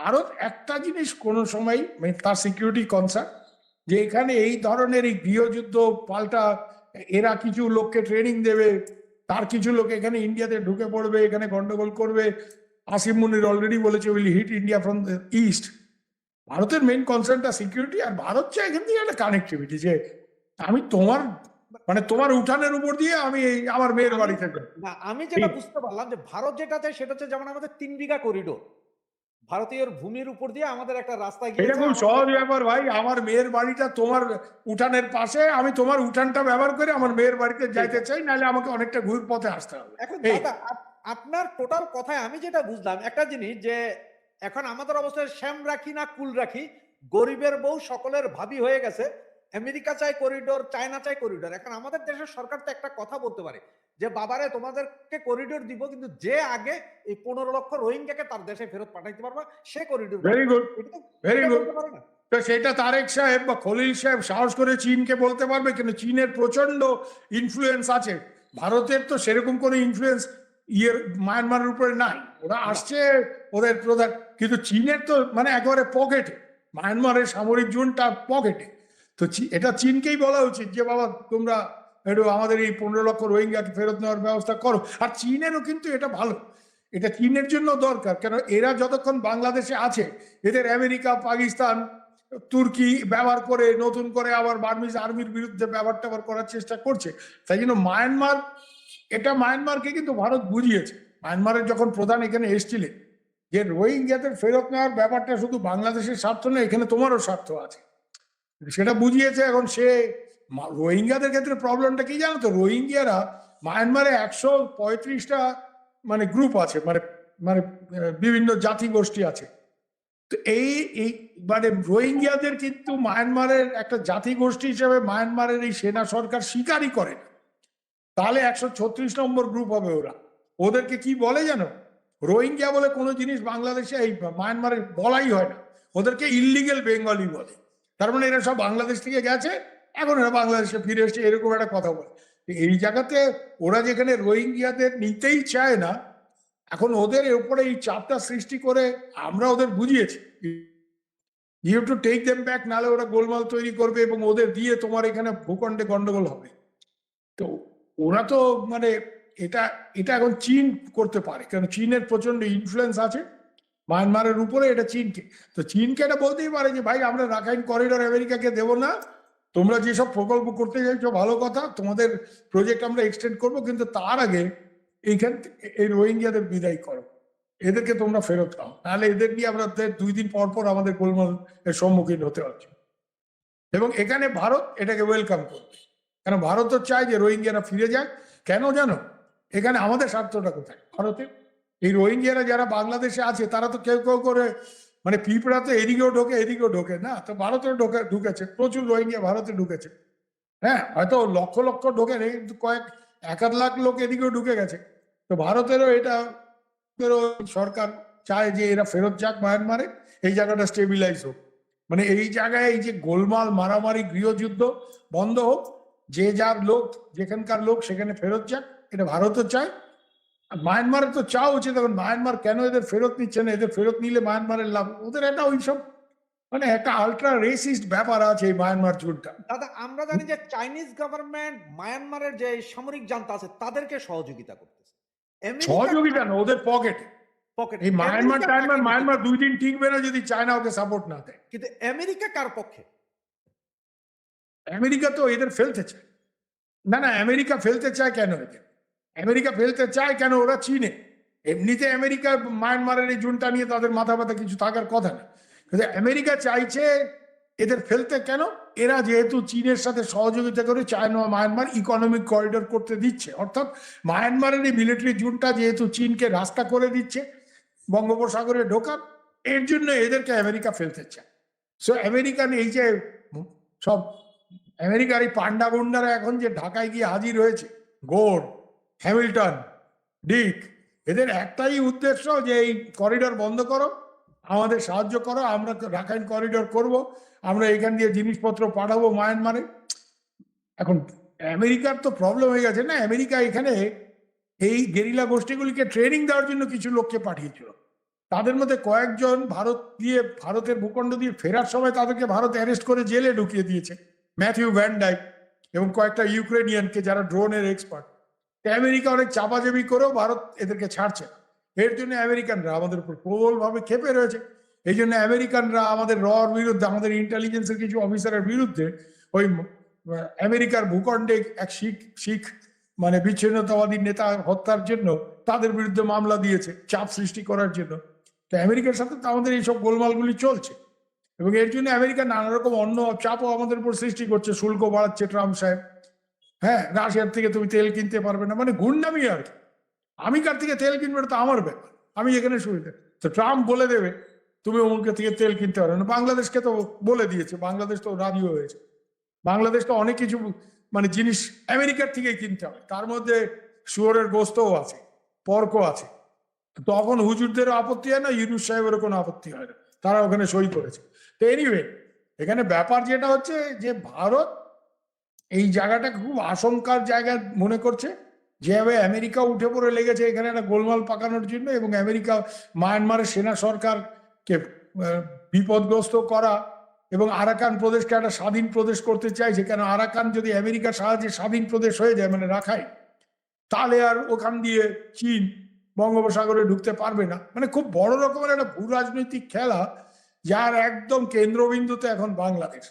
ভারত একটা জিনিস কোনো সময়, তার সিকিউরিটি কনসার্ন, যে এখানে এই ধরনের এই গৃহযুদ্ধ পাল্টা, এরা কিছু লোককে ট্রেনিং দেবে, তার কিছু লোক এখানে ইন্ডিয়াতে ঢুকে পড়বে, এখানে গন্ডগোল করবে, আসিম মুনির অলরেডি বলেছে will hit India from the east. ভারতের মেইন কনসার্নটা সিকিউরিটি, আর ভারত চায় এখান থেকে একটা কানেক্টিভিটি, যে আমি তোমার মানে তোমার উঠানের উপর দিয়ে আমি আমার মেয়ের বাড়ি থেকে। না, আমি যেটা বুঝতে পারলাম যে ভারত যেটা চায় সেটা হচ্ছে যেমন আমাদের 3 বিঘা করিডোর ভারতীয় ভূমির উপর দিয়ে আমাদের একটা রাস্তা এটা গিয়েছে। খুব সহজ ব্যাপার ভাই, আমার মেয়ের বাড়িটা তোমার উঠানের পাশে, আমি তোমার উঠানটা ব্যবহার করে আমার মেয়ের বাড়িতে যাইতে চাই, নাহলে আমাকে অনেকটা ঘুর পথে আসতে হবে। এখন এই দাদা আপনার টোটাল কথায় আমি যেটা বুঝলাম একটা জিনিস, যে এখন আমাদের অবস্থায় শ্যাম রাখি না কুল রাখি, গরিবের বউ সকলের ভাবি হয়ে গেছে। আমেরিকা চাই করিডোর, চায়না চাই করিডোর। এখন আমাদের দেশের সরকার তো একটা কথা বলতে পারে যে বাবারে তোমাদেরকে করিডোর দিব, কিন্তু যে আগে এই 15 লক্ষ রোহিঙ্গাকে তার দেশে ফেরত পাঠাইতে পারবা সে corridor. Very good, very good. বলতে পারে না? তো সেটা তারেক সাহেব বা খলিল সাহেব সাহস করে চীনকে বলতে পারবে, কিন্তু চীনের প্রচন্ড ইনফ্লুয়েন্স আছে। ভারতের তো সেরকম কোনো ইনফ্লুয়েন্স মায়ানমারের উপরে নাই, ওরা আসছে ওদের প্রধান, কিন্তু চীনের তো মানে একেবারে পকেটে, মায়ানমারের সামরিক জোনটা পকেটে। তো এটা চীনকেই বলা উচিত যে বাবা তোমরা একটু আমাদের এই 15 লক্ষ রোহিঙ্গাকে ফেরত নেওয়ার ব্যবস্থা করো। আর চীনেরও কিন্তু এটা ভালো, এটা চীনের জন্য দরকার, কেন এরা যতক্ষণ বাংলাদেশে আছে এদের আমেরিকা, পাকিস্তান, তুর্কি ব্যবহার করে নতুন করে আবার বার্মিজ আর্মির বিরুদ্ধে ব্যবহার ট্যাবহার করার চেষ্টা করছে। তাই জন্য মায়ানমার, এটা মায়ানমারকে কিন্তু ভারত বুঝিয়েছে। মায়ানমারের যখন প্রধান এখানে এসেছিলেন যে রোহিঙ্গাদের ফেরত নেওয়ার ব্যাপারটা শুধু বাংলাদেশের স্বার্থ নয়, এখানে তোমারও স্বার্থ আছে, সেটা বুঝিয়েছে। এখন সে রোহিঙ্গাদের ক্ষেত্রে প্রবলেমটা কি জানো তো, রোহিঙ্গারা মায়ানমারে 135টা মানে গ্রুপ আছে, মানে মানে বিভিন্ন জাতি গোষ্ঠী আছে। তো এই মানে রোহিঙ্গাদের কিন্তু মায়ানমারের একটা জাতি গোষ্ঠী হিসেবে মায়ানমারের এই সেনা সরকার স্বীকারই করে না। তাহলে 136 নম্বর গ্রুপ হবে ওরা। ওদেরকে কি বলে জানো, রোহিঙ্গা বলে কোনো জিনিস বাংলাদেশে এই মায়ানমারে বলাই হয় না, ওদেরকে ইললিগেল বেঙ্গলি বলে। তার মানে এরা সব বাংলাদেশ থেকে গেছে, এখন এরা বাংলাদেশে ফিরে এসছে, এরকম একটা কথা বলে। এই জায়গাতে ওরা যেখানে রোহিঙ্গাদের নিতেই চায় না, এখন ওদের উপরে এই চাপটা সৃষ্টি করে আমরা ওদের বুঝিয়েছি you have to take them back, নাহলে ওরা গোলমাল তৈরি করবে এবং ওদের দিয়ে তোমার এখানে ভূখণ্ডে গন্ডগোল হবে। তো ওরা তো মানে এটা এটা এখন চীন করতে পারে, কারণ চীনের প্রচন্ড ইনফ্লুয়েন্স আছে মায়ানমারের উপরে, এটা চীনকে। তো চীনকে এটা বলতেই পারে যে ভাই আমরা রাখাইন করিডোর আমেরিকাকে দেবো না, তোমরা যেসব প্রকল্প করতে চাইছো ভালো কথা, তোমাদের প্রজেক্ট আমরা এক্সটেন্ড করবো, কিন্তু তার আগে এইখান এই রোহিঙ্গাদের বিদায় করো, এদেরকে তোমরা ফেরত দাও, নাহলে এদের নিয়ে আমরা 2 দিন পর পর আমাদের গোলমাল এর সম্মুখীন হতে হচ্ছে। এবং এখানে ভারত এটাকে ওয়েলকাম করবে, কেন ভারতও চায় যে রোহিঙ্গারা ফিরে যাক। কেন জানো, এখানে আমাদের স্বার্থটা কোথায় ভারতে, এই রোহিঙ্গারা যারা বাংলাদেশে আছে তারা তো কেউ কেউ করে মানে পিঁপড়া তো এদিকেও ঢোকে না, তো ভারতেও ঢুকেছে প্রচুর রোহিঙ্গা, ভারতে ঢুকেছে। হ্যাঁ, হয়তো লক্ষ লক্ষ ঢোকে নেই, কিন্তু কয়েক 1-1 লাখ লোক এদিকেও ঢুকে গেছে। তো ভারতেরও এটা সরকার চায় যে এরা ফেরত যাক মায়ানমারে, এই জায়গাটা স্টেবিলাইজ হোক, মানে এই জায়গায় এই যে গোলমাল মারামারি গৃহযুদ্ধ বন্ধ হোক, যে যার লোক যেখানকার লোক সেখানে ফেরত যাক, এটা ভারতও চায়। আর মায়ানমারে তো চাওয়া উচিত। এখন মায়ানমার কেন এদের ফেরত নিচ্ছে না, এদের ফেরত নিলে মায়ানমারের লাভ, ওদের একটা ওইসব মানে একটা আলট্রা রেসিস্ট ব্যাপার আছে এই মায়ানমার জুটটা। দাদা আমরা জানি যে চাইনিজ গভর্নমেন্ট মায়ানমারের যে সামরিক জান্তা আছে তাদেরকে সহযোগিতা করতেছে। সহযোগিতা না, ওদের পকেটে। পকেট এই মায়ানমার 2 দিন টিকবে না যদি চায়না ওকে সাপোর্ট না দেয়। কিন্তু আমেরিকা কার পক্ষে? আমেরিকা তো এদের ফেলতে চায় না। আমেরিকা ফেলতে চায় কেন, এদের আমেরিকা ফেলতে চায় কেন, ওরা চীনে এমনিতে আমেরিকা মায়ানমারের এই জুনটা নিয়ে তাদের মাথা ব্যথা কিছু থাকার কথা না, কিন্তু আমেরিকা চাইছে এদের ফেলতে কেন, এরা যেহেতু চীনের সাথে সহযোগিতা করে চায়না মায়ানমার ইকোনমিক করিডোর করতে দিচ্ছে, অর্থাৎ মায়ানমারের এই মিলিটারি জুনটা যেহেতু চীনকে রাস্তা করে দিচ্ছে বঙ্গোপসাগরে ঢোকার, এর জন্য এদেরকে আমেরিকা ফেলতে চায়। সো আমেরিকান এই যে সব আমেরিকার এই পান্ডা গুন্ডারা এখন যে ঢাকায় গিয়ে হাজির হয়েছে, গোর, হ্যামিল্টন, ডিক, এদের একটাই উদ্দেশ্য যে এই করিডোর বন্ধ করো, আমাদের সাহায্য করো, আমরা রাখাইন করিডোর করব, আমরা এখান দিয়ে জিনিসপত্র পাঠাবো মায়ানমারে। এখন আমেরিকার তো প্রবলেম হয়ে গেছে না, আমেরিকা এখানে এই গেরিলা গোষ্ঠীগুলিকে ট্রেনিং দেওয়ার জন্য কিছু লোককে পাঠিয়েছিল, তাদের মধ্যে কয়েকজন ভারতের ভূখণ্ড দিয়ে ফেরার সময় তাদেরকে ভারত অ্যারেস্ট করে জেলে ঢুকিয়ে দিয়েছে, ম্যাথিউ ভ্যান ডাইক এবং কয়েকটা ইউক্রেনিয়ানকে যারা ড্রোনের এক্সপার্ট। আমেরিকা অনেক চাপাচাপি করেও ভারত এদেরকে ছাড়ছে। এর জন্য আমেরিকানরা আমাদের উপর প্রবলভাবে ক্ষেপে রয়েছে। এই জন্য আমেরিকানরা আমাদের রর বিরুদ্ধে, আমাদের ইন্টেলিজেন্সের কিছু অফিসারের বিরুদ্ধে ওই আমেরিকার ভূখণ্ডে এক শিখ শিখ মানে বিচ্ছিন্নতাবাদী নেতা হত্যার জন্য তাদের বিরুদ্ধে মামলা দিয়েছে চাপ সৃষ্টি করার জন্য। তো আমেরিকার সাথে তো আমাদের এইসব গোলমালগুলি চলছে এবং এর জন্য আমেরিকা নানা রকম অন্য চাপও আমাদের উপর সৃষ্টি করছে। শুল্ক বাড়াচ্ছে ট্রাম্প সাহেব, হ্যাঁ, রাশিয়ার থেকে তুমি তেল কিনতে পারবে না, মানে গুন্ডামি আর কি। আমি কার থেকে তেল কিনবে এটা তো আমার ব্যাপার, আমি এখানে সুবিধা। তো ট্রাম্প বলে দেবে তুমি অমুকের থেকে তেল কিনতে পারবে না। বাংলাদেশকে তো বলে দিয়েছে, বাংলাদেশ তো রাজি হয়েছে। বাংলাদেশ তো অনেক কিছু মানে জিনিস আমেরিকার থেকেই কিনতে হবে, তার মধ্যে শুয়োরের গোস্তও আছে, পর্কও আছে। তখন হুজুরদেরও আপত্তি হয় না, ইউনুস সাহেবেরও কোনো আপত্তি হয় না, তারা ওখানে সই করেছে। তো এনিওয়ে, এখানে ব্যাপার যেটা হচ্ছে যে ভারত এই জায়গাটাকে খুব আশঙ্কার জায়গা মনে করছে, যেভাবে আমেরিকা উঠে পড়ে লেগেছে এখানে একটা গোলমাল পাকানোর জন্য, এবং আমেরিকা মায়ানমারের সেনা সরকারকে বিপদগ্রস্ত করা এবং আরাকান প্রদেশকে একটা স্বাধীন প্রদেশ করতে চাইছে। কেন আরাকান যদি আমেরিকার সাহায্যে স্বাধীন প্রদেশ হয়ে যায়, মানে রাখাই, তাহলে আর ওখান দিয়ে চীন বঙ্গোপসাগরে ঢুকতে পারবে না। মানে খুব বড় রকমের একটা ভূ রাজনৈতিক খেলা, যার একদম কেন্দ্রবিন্দুতে এখন বাংলাদেশ।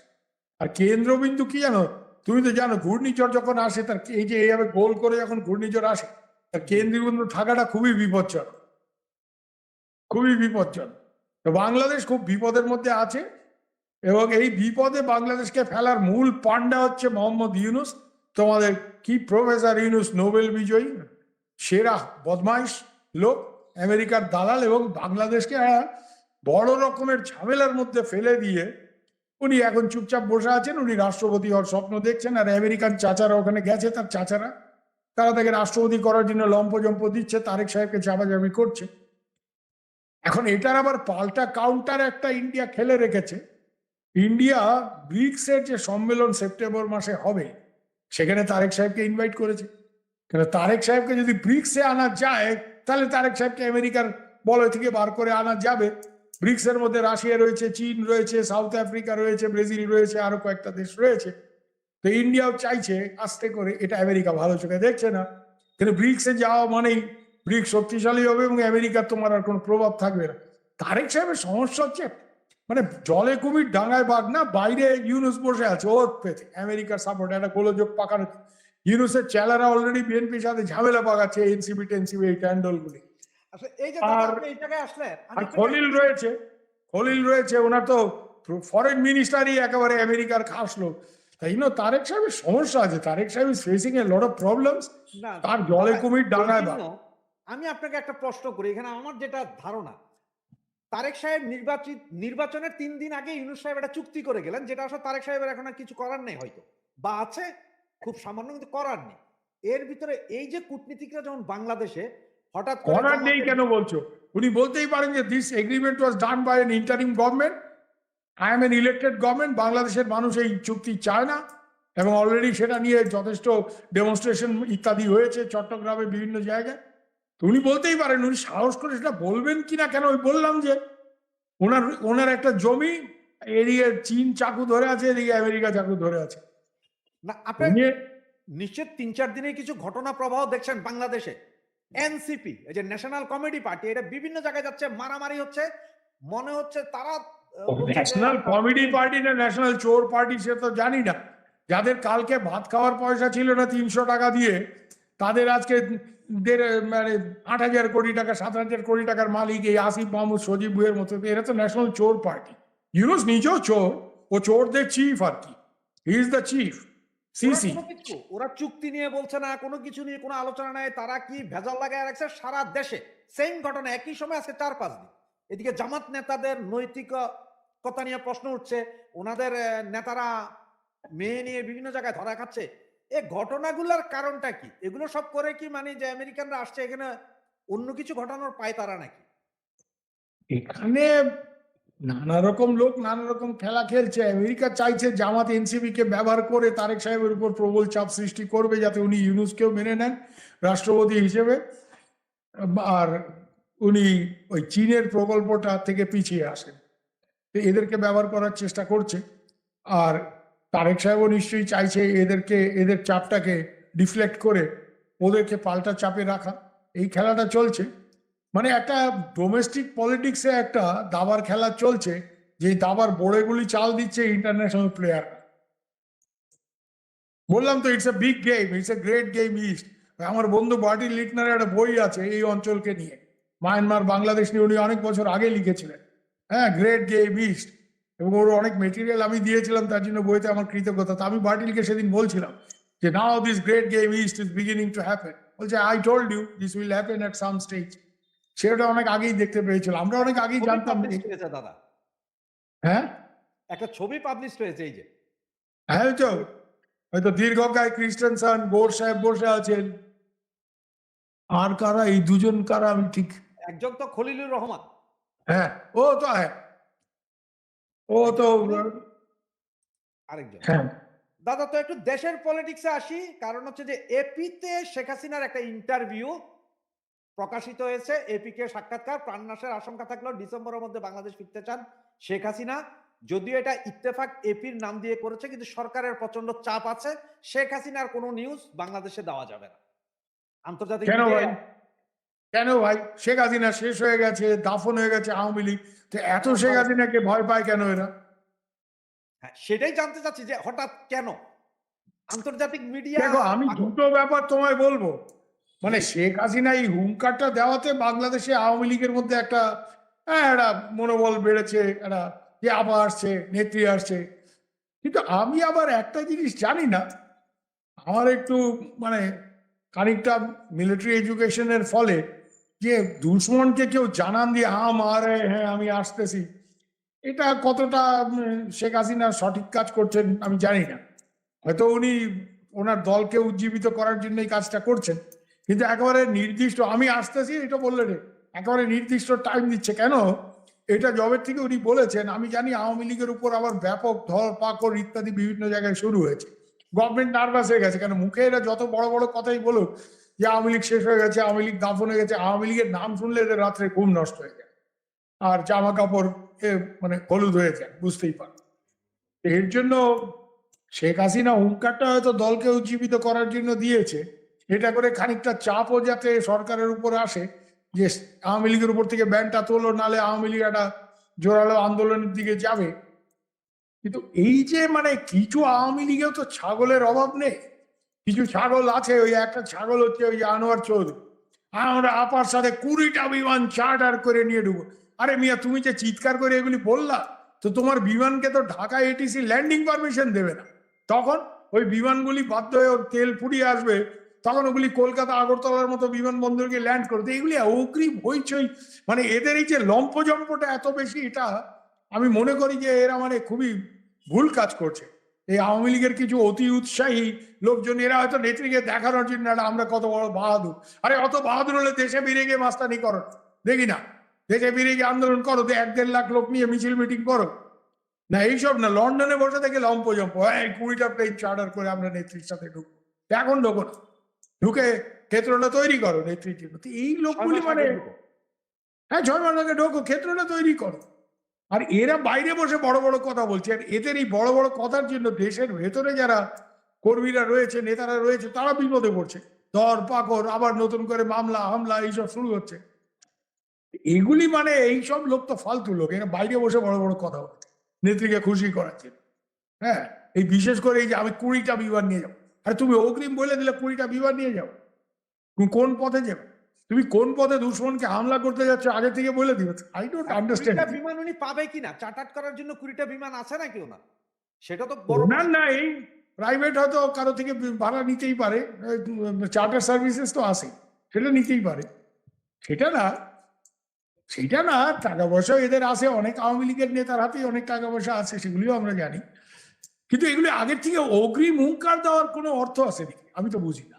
আর কেন্দ্রবিন্দু কি জানো, তুমি তো জানো ঘূর্ণিঝড় যখন আসে তার এই যে এইভাবে গোল করে যখন ঘূর্ণিঝড় আসে, তার কেন্দ্রবিন্দু থাকাটা খুবই বিপজ্জনক, খুবই বিপজ্জনক। তো বাংলাদেশ খুব বিপদের মধ্যে আছে এবং এই বিপদে বাংলাদেশকে ফেলার মূল পান্ডা হচ্ছে মোহাম্মদ ইউনুস। তোমাদের কি প্রফেসর ইউনুস, নোবেল বিজয়ী, সেরা বদমাইশ লোক, আমেরিকার দালাল, এবং বাংলাদেশকে বড় রকমের ঝামেলার মধ্যে ফেলে দিয়ে উনি এখন চুপচাপ বসে আছেন। উনি রাষ্ট্রপতি হওয়ার স্বপ্ন দেখছেন, আর আমেরিকান চাচারা ওখানে গেছে, তার চাচারা, তারা তাকে রাষ্ট্রপতি করার জন্য লম্পজম্প দিচ্ছে, তারেক সাহেবকে চাপাচাপি করছে। এখন এটার আবার পাল্টা কাউন্টার একটা ইন্ডিয়া খেলে রেখেছে। ইন্ডিয়া ব্রিক্স এর যে সম্মেলন সেপ্টেম্বর মাসে হবে, সেখানে তারেক সাহেবকে ইনভাইট করেছে। কেন তারেক সাহেবকে যদি ব্রিক্সে আনা যায়, তাহলে তারেক সাহেবকে আমেরিকার বলয় থেকে বার করে আনা যাবে। ব্রিক্স এর মধ্যে রাশিয়া রয়েছে, চীন রয়েছে, সাউথ আফ্রিকা রয়েছে, ব্রাজিল রয়েছে, আরো কয়েকটা দেশ রয়েছে। তো ইন্ডিয়াও চাইছে আস্তে করে, এটা আমেরিকা ভালো চোখে দেখছে না। কিন্তু ব্রিক্সে যাওয়া মানেই ব্রিক্স শক্তিশালী হবে এবং আমেরিকার তোমার আর কোনো প্রভাব থাকবে না। তারেক সাহেবের সমস্যা হচ্ছে মানে জলে কুমির ডাঙায় বাঘ না, বাইরে ইউনুস বসে আছে ওর পেতে আমেরিকার সাপোর্ট, একটা গোলযোগ পাকানো। ইউনুসের চেলারা অলরেডি বিএনপির সাথে ঝামেলা পাকাচ্ছে, এনসিপি টেনসিপি এই ক্যান্ডল গুলি। আসলে এই যে দাদা আর আপনি এই জায়গায় আসলেন, আর খলিল রয়েছে, খলিল রয়েছে, ওনার তো ফরেন মিনিস্টারই একেবারে আমেরিকার খাস লোক। তাই জন্য তারেক সাহেবের সমস্যা আছে, তারেক সাহেব is facing A lot of problems. না তার জলে দাদা, কুমির এই ডাঙায় বাঘ। জন্য আমি আপনাকে একটা প্রশ্ন করি। এখানে আমার যেটা ধারণা, তারেক সাহেব নির্বাচনের 3 দিন আগে ইউনুস সাহেব একটা চুক্তি করে গেলেন, যেটা আসলে তারেক সাহেবের এখন আর কিছু করার নেই, হয়তো বা আছে খুব সামান্য, কিন্তু করার নেই। এর ভিতরে এই যে কূটনীতিকরা যখন বাংলাদেশে হঠাৎ করে করার নেই জামাতের- কেন বলছো? উনি বলতেই পারেন যে this agreement was done by an interim government, I am an elected government, বাংলাদেশের মানুষ এই চুক্তি চায় না, এবং অলরেডি সেটা নিয়ে যথেষ্ট ডেমনস্ট্রেশন ইত্যাদি হয়েছে চট্টগ্রামে বিভিন্ন জায়গায়। তো উনি বলতেই পারেন, উনি সাহস করে সেটা বলবেন কিনা কেন, ওই বললাম যে ওনার ওনার একটা জমি এদিকে চীন চাকু ধরে আছে, এদিকে আমেরিকা চাকু ধরে আছে। না আপনি উনি নিশ্চিত 3-4 দিনে কিছু ঘটনা প্রবাহ দেখছেন বাংলাদেশে। এনসিপি, এই যে ন্যাশনাল কমেডি পার্টি, এটা বিভিন্ন জায়গায় যাচ্ছে, মারামারি হচ্ছে, মনে হচ্ছে তারা বলছে যে ন্যাশনাল কমেডি পার্টি না ন্যাশনাল চোর পার্টি সে তো জানি না। যাদের কালকে ভাত খাওয়ার পয়সা ছিল না 300 টাকা দিয়ে, তাদের আজকে মানে 8,000 কোটি টাকা 7,000 কোটি টাকার মালিক এই আসিফ মাহমুদ, সজীব ভুইয়ের মতো। এরা তো ন্যাশনাল চোর পার্টি। ইউনুস নিজেও চোর, ও চোরদের চিফ আর কি, he is the chief CC. ওরা চুক্তি নিয়ে বলছে না, কোনো কিছু নিয়ে কোনো আলোচনা নাই, তারা কি ভেজাল লাগায় রাখছে সারা দেশে। সেম ঘটনা একই সময় আজকে 4-5 দিন। এদিকে জামাত নেতাদের নৈতিকতা নিয়ে প্রশ্ন উঠছে, ওনাদের নেতারা মেয়ে নিয়ে বিভিন্ন জায়গায় ধরা খাচ্ছে। এই ঘটনাগুলোর কারণটা কি? এগুলো সব করে কি মানে যে আমেরিকানরা আসছে এখানে অন্য কিছু ঘটানোর পায় তারা নাকি? এখানে নানা রকম লোক নানা রকম খেলা খেলছে। আমেরিকা চাইছে জামাত এনসিপি কে ব্যবহার করে তারেক সাহেবের উপর প্রবল চাপ সৃষ্টি করবে, যাতে উনি ইউনুসকেও মেনে নেন রাষ্ট্রপতি হিসেবে, আর উনি ওই চীনের প্রকল্পটা থেকে পিছিয়ে আসেন। তো এদেরকে ব্যবহার করার চেষ্টা করছে। আর তারেক সাহেবও নিশ্চয়ই চাইছে এদের চাপটাকে ডিফ্লেক্ট করে ওদেরকে পাল্টা চাপে রাখা। এই খেলাটা চলছে। মানে একটা ডোমেস্টিক পলিটিক্সে একটা দাবার খেলা চলছে, যে দাবার বোড়েগুলি চাল দিচ্ছে ইন্টারন্যাশনাল প্লেয়ার। বললাম তো, it's a big game, it's a great game east. আমার বন্ধু বার্টি লিটনারের একটা বই আছে এই অঞ্চলকে নিয়ে, মায়ানমার বাংলাদেশ নিয়ে, উনি অনেক বছর আগে লিখেছিলেন। হ্যাঁ, গ্রেট গেম ইস্ট। এবং ওর অনেক মেটেরিয়াল আমি দিয়েছিলাম, তার জন্য বইতে আমার কৃতজ্ঞতা। তো আমি বার্টিলকে সেদিন বলছিলাম যে now this great game east is beginning to happen. বলছে I told you this will happen at some stage. সেটা অনেক আগেই দেখতে পেয়েছিল, আমরা অনেক আগেই ছবি জানতাম। পাবলিশ হয়েছে দাদা, হ্যাঁ একটা ছবি পাবলিশ হয়েছে এই যে। হ্যাঁ, ওই তো হয়তো দীর্ঘকায় ক্রিস্টেনসন, বোর সাহেব বসে আছেন, আর কারা, এই দুজন কারা আমি ঠিক। একজন তো খলিলুর রহমান, হ্যাঁ, ও তো হ্যাঁ, ও তো আরেকজন। হ্যাঁ। দাদা তো একটু দেশের পলিটিক্সে আসি, কারণ হচ্ছে যে এপিতে শেখ হাসিনার একটা ইন্টারভিউ প্রকাশিত হয়েছে। এপিকে সাক্ষাৎকার, প্রাণনাশের আশঙ্কা থাকলেও ডিসেম্বরের মধ্যে বাংলাদেশ ফিরতে চান শেখ হাসিনা। যদিও এটা ইত্তেফাক এপির নাম দিয়ে করেছে, কিন্তু সরকারের প্রচন্ড চাপ আছে। শেখ হাসিনার কোনো নিউজ বাংলাদেশে দেওয়া যাবে না। আন্তর্জাতিক কেন ভাই, মিডিয়ায় কেন ভাই? শেখ হাসিনা শেষ হয়ে গেছে, দাফন হয়ে গেছে আওয়ামী লীগ, তো এত শেখ হাসিনাকে ভয় পায় কেন এরা? হ্যাঁ, সেটাই জানতে চাচ্ছি যে হঠাৎ কেন আন্তর্জাতিক মিডিয়া। দেখো, আমি দুটো ব্যাপার তোমায় বলবো। মানে শেখ হাসিনা এই হুঙ্কারটা দেওয়াতে বাংলাদেশে আওয়ামী লীগের মধ্যে একটা একটা মনোবল বেড়েছে, একটা যে আবার আসছে, নেত্রী আসছে। কিন্তু আমি আবার একটা জিনিস জানি না, আমার একটু মানে খানিকটা মিলিটারি এডুকেশনের ফলে, যে দুশ্মনকে কেউ জানান দিয়ে মারে হ্যাঁ আমি আসতেছি, এটা কতটা শেখ হাসিনা সঠিক কাজ করছেন আমি জানি না। হয়তো উনি ওনার দলকে উজ্জীবিত করার জন্য এই কাজটা করছেন, কিন্তু একেবারে নির্দিষ্ট আমি আসতেছি এটা বললে রে, একেবারে নির্দিষ্ট টাইম দিচ্ছে কেন? এটা জবের থেকে উনি বলেছেন, আমি জানি আওয়ামী লীগের উপর আবার ব্যাপক ধরপাকড় ইত্যাদি বিভিন্ন জায়গায় শুরু হয়েছে। গভর্নমেন্ট নার্ভাস হয়ে গেছে, কেন মুখে এরা যত বড় বড় কথাই বলুক যে আওয়ামী লীগ শেষ হয়ে গেছে, আওয়ামী লীগ দাফন হয়ে গেছে, আওয়ামী লীগের নাম শুনলে এদের রাত্রে ঘুম নষ্ট হয়ে যায়, আর জামা কাপড় মানে হলুদ হয়ে যায়, বুঝতেই পার। এর জন্য শেখ হাসিনা হুঙ্কারটা হয়তো দলকে উজ্জীবিত করার জন্য দিয়েছে, এটা করে খানিকটা চাপও যাতে সরকারের উপর আসে, যে আওয়ামী লীগের উপর থেকে ব্যানটা তোলো, নালে আওয়ামী লীগ একটা জোরালো আন্দোলনের দিকে যাবে। কিন্তু এই যে মানে কিছু আওয়ামী লীগেও তো ছাগলের অভাব নেই, কিছু ছাগল আছে, ওই একটা ছাগল হচ্ছে ওই আনোয়ার চৌধুরী, আমরা আপার সাথে 20টা বিমান চার্টার করে নিয়ে ঢুকবো। আরে মিয়া, তুমি যে চিৎকার করে এগুলি বললা, তো তোমার বিমানকে তো ঢাকা এটিসি ল্যান্ডিং পারমিশন দেবে না, তখন ওই বিমানগুলি বাধ্য হয়ে ওর তেল ফুরিয়ে আসবে, তখন ওগুলি কলকাতা আগরতলার মতো বিমানবন্দরকে ল্যান্ড করতে, এগুলি অগ্রিম হইচই। মানে এদের এই যে লম্পজম্পটা এত বেশি, এটা আমি মনে করি যে এরা মানে খুবই ভুল কাজ করছে। এই আওয়ামী লীগের কিছু অতি উৎসাহী লোকজন, এরা হয়তো নেত্রীকে দেখানোর জন্য আমরা কত বড় বাহাদুর। আরে অত বাহাদুর হলে দেশে বেরিয়ে গিয়ে মাস্তানি করো, দেখি না, দেশে বেরিয়ে গিয়ে আন্দোলন করো, 1-1.5 লাখ লোক নিয়ে মিছিল মিটিং করো না, এইসব না। লন্ডনে বসে থেকে লম্পজম্প, 20টা প্লেন চার্টার করে আমরা নেত্রীর সাথে ঢুকবো, এখন ঢোকো না, ঢুকে ক্ষেত্রটা তৈরি করো নেত্রীর জন্য। এই লোকগুলি মানে হ্যাঁ 6 মাস আগে ঢোকো, ক্ষেত্রটা তৈরি করো। আর এরা বাইরে বসে বড় বড় কথা বলছে, আর এদের এই বড় বড় কথার জন্য দেশের ভেতরে যারা কর্মীরা রয়েছে, নেতারা রয়েছে, তারা বিপদে পড়ছে। ধর পাকড়, আবার নতুন করে মামলা হামলা এইসব শুরু হচ্ছে। এগুলি মানে এইসব লোক তো ফালতু লোক, এরা বাইরে বসে বড় বড় কথা বলছে নেত্রীকে খুশি করাচ্ছে। হ্যাঁ, এই বিশেষ করে এই যে আমি 20টা বিমান নিয়ে যাবো, আর তুমি অগ্রিম বলে দিলে 20টা বিমান নিয়ে যাও, তুমি কোন পথে যাবে? তুমি কোন পথে দুশ্মনকে হামলা করতে যাচ্ছ আগে থেকে বলে দিবে। I don't understand. বিমান উনি পাবে কিনা? চার্টার করার জন্য 20টা বিমান আছে নাকি ওনার? সেটা তো বড় ওনার নাই, প্রাইভেট হয়তো কারো থেকে ভাড়া নিতেই পারে, চার্টার সার্ভিসেস তো আছে, সেটা নিতেই পারে। সেটা না, সেটা না, টাকা পয়সা এদের আছে, অনেক আওয়ামী লীগের নেতার হাতেই অনেক টাকা পয়সা আছে, সেগুলিও আমরা জানি। কিন্তু এগুলি আগের থেকে অগ্রিম হুঙ্কার দেওয়ার কোনো অর্থ আছে নাকি আমি তো বুঝি না।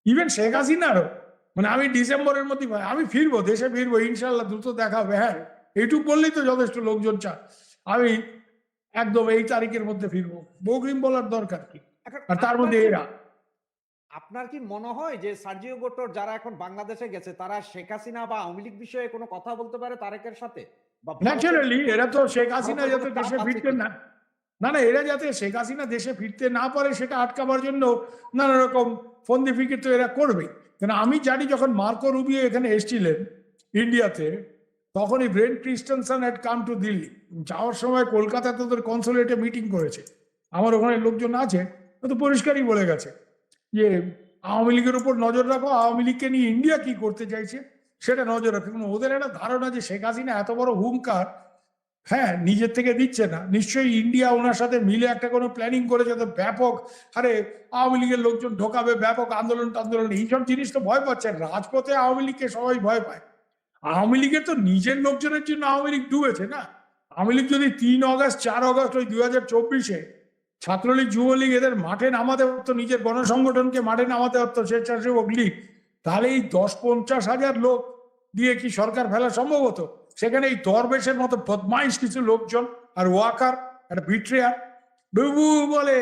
ইভেন শেখ হাসিনারও মানে আমি ডিসেম্বরের মধ্যে আমি ফিরবো, দেশে ফিরবো ইনশাল্লাহ, দ্রুত দেখা হবে, হ্যাঁ এইটুকু বললেই তো যথেষ্ট, লোকজন চায় আমি একদম এই তারিখের মধ্যে ফিরবো, বগ্রিম বলার দরকার কি? আর তার মধ্যে এরা। আপনার কি মনে হয় যে সার্জিও গোটোর যারা এখন বাংলাদেশে গেছে, তারা শেখ হাসিনা বা আওয়ামী লীগ বিষয়ে কোনো কথা বলতে পারে তারেকের সাথে? ন্যাচারালি এরা তো শেখ হাসিনা যাতে দেশে ফিরতে না না না এরা যাতে শেখ হাসিনা দেশে ফিরতে না পারে সেটা আটকাবার জন্য নানা রকম ফন্দি ফিকির তো এরা করবে। কেন আমি জানি, যখন মার্কো রুবিও এখানে এসেছিলেন, ইন্ডিয়াতে, তখনই Brent Christensen had come to Delhi. যাওয়ার সময় কলকাতাতে ওদের কনসুলেটে মিটিং করেছে। আমার ওখানে লোকজন আছে, ও তো পরিষ্কারই বলে গেছে যে আওয়ামী লীগের উপর নজর রাখো, আওয়ামী লীগকে নিয়ে ইন্ডিয়া কি করতে চাইছে সেটা নজর রাখো। এবং ওদের একটা ধারণা যে শেখ হাসিনা এত বড় হুঙ্কার, হ্যাঁ, নিজের থেকে দিচ্ছে না, নিশ্চয়ই ইন্ডিয়া ওনার সাথে মিলে একটা কোনো প্ল্যানিং করেছে, তো ব্যাপক আরে আওয়ামী লীগের লোকজন ঢোকাবে, ব্যাপক আন্দোলন টান্দোলন, এইসব জিনিস তো ভয় পাচ্ছে। রাজপথে আওয়ামী লীগকে সবাই ভয় পায়। আওয়ামী লীগের তো নিজের লোকজনের জন্য আওয়ামী লীগ ডুবেছে না। আওয়ামী লীগ যদি 3 আগস্ট 4 আগস্ট ওই 2024-এ ছাত্রলীগ যুবলীগ এদের মাঠে নামাতে পারতো, নিজের গণসংগঠনকে মাঠে নামাতে পারতো, স্বেচ্ছাসেবক লীগ, তাহলে এই 10-50 হাজার লোক দিয়ে কি সরকার ফেলা সম্ভব হতো? সেখানে এই দরবেশের মতো বদমাইশ কিছু লোকজন আর ওয়াকার একটা বিট্রেয়ার বুবু বলে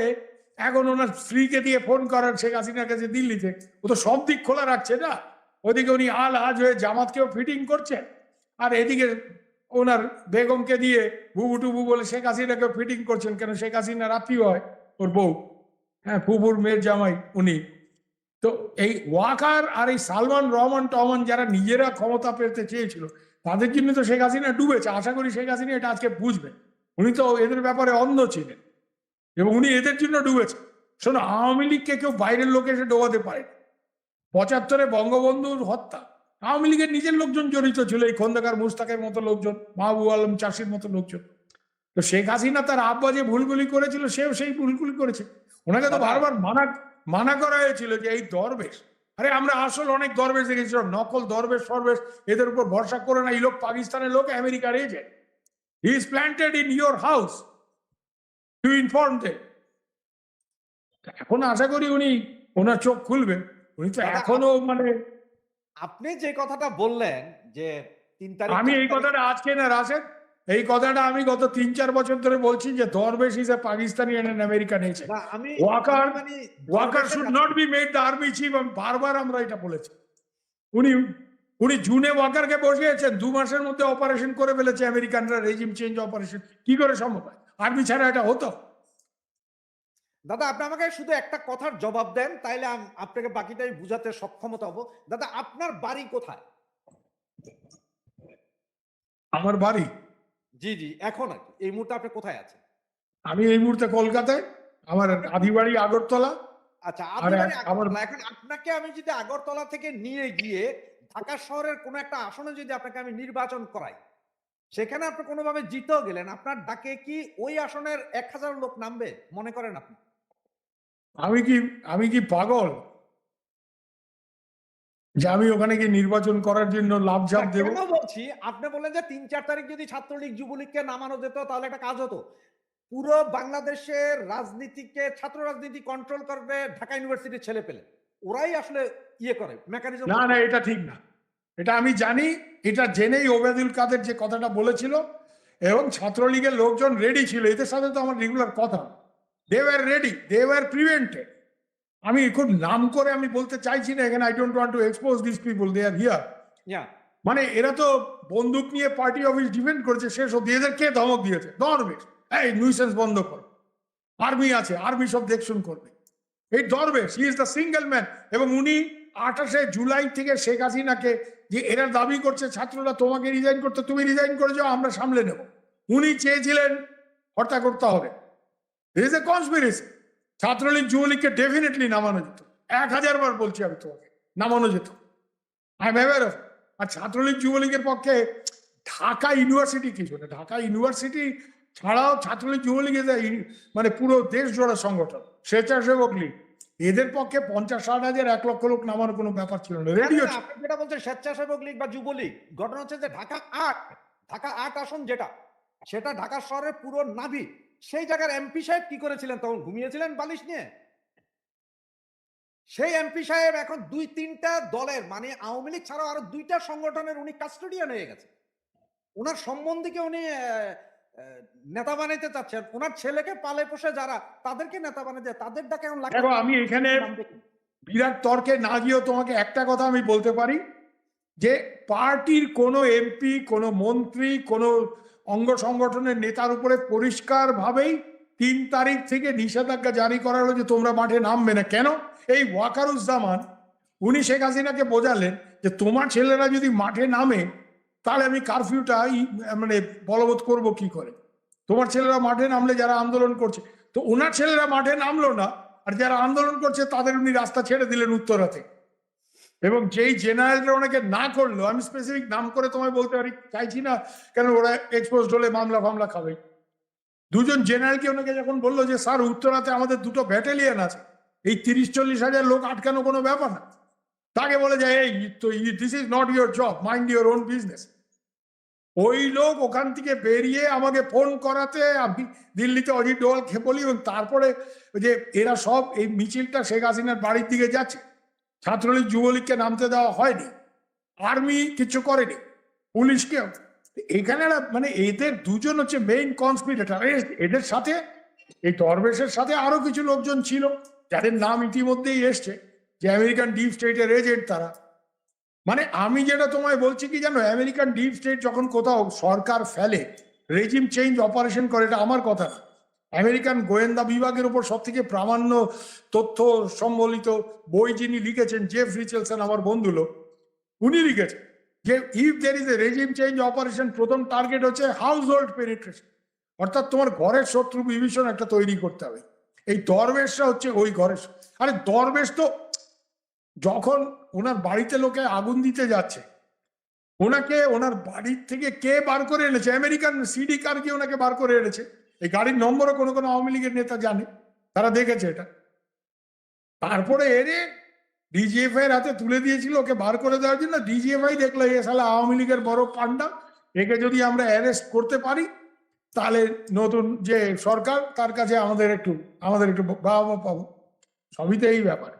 এখন ওনার স্ত্রীকে দিয়ে ফোন করার শেখ হাসিনার কাছে দিল্লিতে, ও তো সব দিক খোলা রাখছে না। ওদিকে উনি আল আজ হয়ে জামাতকেও ফিটিং করছেন, আর এদিকে ওনার বেগমকে দিয়ে বুবু টুবু বলে শেখ হাসিনাকেও ফিটিং করছেন। কেন, শেখ হাসিনার আত্মীয় হয় ওর বউ, হ্যাঁ, ফুফুর মেয়ের জামাই উনি। তো এই ওয়াকার আর এই সালমান রহমান টহমান যারা নিজেরা ক্ষমতা পেতে চেয়েছিল, তাদের জন্য তো শেখ হাসিনা ডুবেছে। আশা করি শেখ হাসিনা এটা আজকে বুঝবেন। উনি তো এদের ব্যাপারে অন্ধ ছিলেন এবং উনি এদের জন্য ডুবেছে। শোনো, আওয়ামী লীগকে কেউ বাইরের লোক এসে ডোবাতে পারে। 75-এ বঙ্গবন্ধুর হত্যা আওয়ামী লীগের নিজের লোকজন জড়িত ছিল, এই খন্দকার মুস্তাকের মতো লোকজন, মাহবুব আলম চাষির মতো লোকজন। তো শেখ হাসিনা তার আব্বা যে ভুলগুলি করেছিল, সেও সেই ভুলগুলি করেছে। ওনাকে তো বারবার মানা করা হয়েছিল যে এই দরবেশ, আরে আমরা আসল অনেক দরবেশ দেখেছিলাম, নকল দরবেশ ফরবেশ, এদের উপর ভরসা করে না। এই লোক পাকিস্তানের লোক, আমেরিকার agent, he is planted in your house to inform them. এখন আশা করি উনি ওনার চোখ খুলবেন। উনি তো দাদা, এখনো মানে, আপনি যে কথাটা বললেন যে 3 তারিখ আমি 4 এই তারিখ, কথাটা আজকে না রাশেদ, এই কথাটা আমি গত 3-4 বছর ধরে বলছি যে Darbesh is a Pakistani and an American agent. না আমি ওয়াকার মানে ওয়াকার দরবেশের শুড কাছে- not be made the army chief. বারবার আমরা এটা বলেছি। উনি উনি জুনে ওয়াকারকে বসিয়েছেন, 2 মাসের মধ্যে অপারেশন করে ফেলেছে আমেরিকানরা, রেজিম চেঞ্জ অপারেশন। কি করে সম্ভব হয়? আর্মি ছাড়া এটা হতো? দাদা, আপনি আমাকে শুধু একটা কথার জবাব দেন, তাইলে আপনাকে বাকিটা আমি বুঝাতে সক্ষমতা হব। দাদা, আপনার বাড়ি কোথায়? আমার বাড়ি, জি জি, এখন আর কি এই মুহূর্তে আপনি কোথায় আছেন? আমি এই মুহূর্তে কলকাতায়, আমার আদি বাড়ি আগরতলা। আচ্ছা, আর আপনি বাড়ি আমার আগরতলা। এখন আপনাকে আমি যদি আগরতলা থেকে নিয়ে গিয়ে ঢাকা শহরের কোনো একটা আসনে যদি আপনাকে আমি নির্বাচন করাই, সেখানে আপনি কোনোভাবে জিতেও গেলেন, আপনার ডাকে কি ওই আসনের 1000 লোক নামবে মনে করেন আপনি? আমি কি পাগল যে আমি ওখানে গিয়ে নির্বাচন করার জন্য লাভ ঝাপ না, দেব? কেন বলছি, আপনি বললেন যে 3-4 তারিখ যদি ছাত্রলীগ যুবলীগকে নামানো যেত তাহলে একটা কাজ হতো। পুরো বাংলাদেশের রাজনীতিকে, ছাত্র রাজনীতি কন্ট্রোল করবে ঢাকা ইউনিভার্সিটির ছেলে পেলে, ওরাই আসলে ইয়ে করে মেকানিজম। না না, এটা ঠিক না। এটা আমি জানি। এটা জেনেই ওবায়দুল কাদের যে কথাটা বলেছিল, এবং ছাত্রলীগের লোকজন রেডি ছিল, এদের সাথে তো আমার রেগুলার কথা, they were ready, they were prevented. আমি খুব নাম করে আমি বলতে চাইছি না এখানে, I don't want to expose this people, they are here. মানে এরা তো বন্দুক নিয়ে পার্টি অফিস ডিফেন্ড করেছে, শেষ অব্দি। এদের কে ধমক দিয়েছে? দরবেশ, এই নিউসেন্স বন্ধ কর, আর্মি আছে, আর্মি সব দেখশুন করবে। এই দরবেশ, he is the single man. এবং উনি 28শে জুলাই থেকে শেখ হাসিনাকে, যে এরা দাবি করছে ছাত্ররা তোমাকে রিজাইন করতে, তুমি রিজাইন করে যাও, আমরা সামলে নেব, উনি চেয়েছিলেন হত্যা করতে হবে। It is a conspiracy. Chhatra League যুবলীগকে ডেফিনেটলি নামানো যেত, 1000 বার বলছি আমি তোমাকে, নামানো যেত। I am aware of. আর ছাত্রলীগ যুবলীগের পক্ষে ঢাকা ইউনিভার্সিটি কিছু না, ঢাকা ইউনিভার্সিটি ছাড়াও ছাত্রলীগ যুবলীগ মানে পুরো দেশ জোড়া সংগঠন, স্বেচ্ছাসেবক লীগ, এদের পক্ষে 50-60 হাজার 1 লক্ষ লোক নামানোর কোনো ব্যাপার ছিল না। রেডিও আপনি যেটা বলছেন স্বেচ্ছাসেবক লীগ বা যুবলীগ, ঘটনা হচ্ছে যে ঢাকা 8 আসন যেটা, সেটা ঢাকা শহরের পুরো নাভি। সেই জায়গার এমপি সাহেব কি করেছিলেন? তখন ঘুমিয়েছিলেন বালিশ নিয়ে। সেই এমপি সাহেব এখন 2-3টা দলের, মানে আওয়ামী লীগ ছাড়াও আরো 2টা সংগঠনের উনি কাস্টোডিয়ান হয়ে গেছে। উনার সম্বন্ধীকে উনি নেতা বানাইতে চাচ্ছেন। উনার ছেলেকে পালে পোষে যারা, তাদেরকে নেতা বানাইতে, তাদের ডাকে এখন লাগে। দেখো, আমি এখানে বিরাট তর্কে না গিয়েও তোমাকে একটা কথা আমি বলতে পারি, যে পার্টির কোনো এমপি, কোনো মন্ত্রী, কোনো অঙ্গ সংগঠনের নেতার উপরে পরিষ্কারভাবেই 3 তারিখ থেকে নিষেধাজ্ঞা জারি করা হলো যে তোমরা মাঠে নামবে না। কেন? এই ওয়াকারুজ্জামান, উনি শেখ হাসিনাকে বোঝালেন যে তোমার ছেলেরা যদি মাঠে নামে তাহলে আমি কারফিউটা মানে বলবৎ করব কি করে? তোমার ছেলেরা মাঠে নামলে যারা আন্দোলন করছে, তো ওনার ছেলেরা মাঠে নামলো না, আর যারা আন্দোলন করছে তাদের উনি রাস্তা ছেড়ে দিলেন উত্তরাতে। এবং যেই জেনারেলরা ওনাকে না করলো, আমি স্পেসিফিক নাম করে তোমায় বলতে পারি চাইছি না, কেন ওরা এক্সপোজ হলে মামলা ফামলা খাবে। দুজন জেনারেলকে ওনাকে যখন বললো যে স্যার উত্তরাতে আমাদের 2টো ব্যাটালিয়ন আছে, এই 30-40 হাজার লোক আটকানো কোনো ব্যাপার না, তাকে বলে যায় এই তো this is not your job, mind your own business. ওই লোক ওখান থেকে বেরিয়ে আমাকে ফোন করাতে আমি দিল্লিতে অজিত ডোভালকে বলি, এবং তারপরে যে এরা সব এই মিছিলটা শেখ হাসিনার বাড়ির দিকে যাচ্ছে, ছাত্রলীগ যুবলীগকে নামতে দেওয়া হয়নি, আর্মি কিছু করেনি, পুলিশকে। এখানে মানে এদের দুজন হচ্ছে মেইন কনস্পিরেটর। এদের সাথে এই দরবেশের সাথে আরো কিছু লোকজন ছিল যাদের নাম ইতিমধ্যেই এসছে, যে আমেরিকান ডিপ স্টেটের এজেন্ট তারা। মানে আমি যেটা তোমায় বলছি কি জানো, আমেরিকান ডিপ স্টেট যখন কোথাও সরকার ফেলে, রেজিম চেঞ্জ অপারেশন করে, এটা আমার কথা না, আমেরিকান গোয়েন্দা বিভাগের উপর সব থেকে প্রামাণ্য তথ্য সম্বলিত বই যিনি লিখেছেন, জেফ রিচেলসন, আমার বন্ধু লোক, উনি লিখেছেন যে if there is a regime change operation, প্রথম টার্গেট হচ্ছে হাউস হোল্ড পেনিট্রেশন, অর্থাৎ তোমার ঘরের শত্রু বিভীষণ একটা তৈরি করতে হবে। এই দরবেশরা হচ্ছে ওই ঘরের। আরে দরবেশ তো যখন ওনার বাড়িতে লোকে আগুন দিতে যাচ্ছে, ওনাকে ওনার বাড়ির থেকে কে বার করে এনেছে? আমেরিকান সিডি কার কি ওনাকে বার করে এনেছে। এই গাড়ির নম্বরও কোনো কোনো আওয়ামী লীগের নেতা জানে, তারা দেখেছে এটা। তারপরে এরে ডিজিএফআই এর হাতে তুলে দিয়েছিল ওকে বার করে দেওয়ার জন্য। ডিজিএফআই দেখলো এ শালা আওয়ামী লীগের বড় পান্ডা, একে যদি আমরা অ্যারেস্ট করতে পারি তাহলে নতুন যে সরকার তার কাছে আমাদের একটু বাবা পাবো। সবই তো এই ব্যাপার।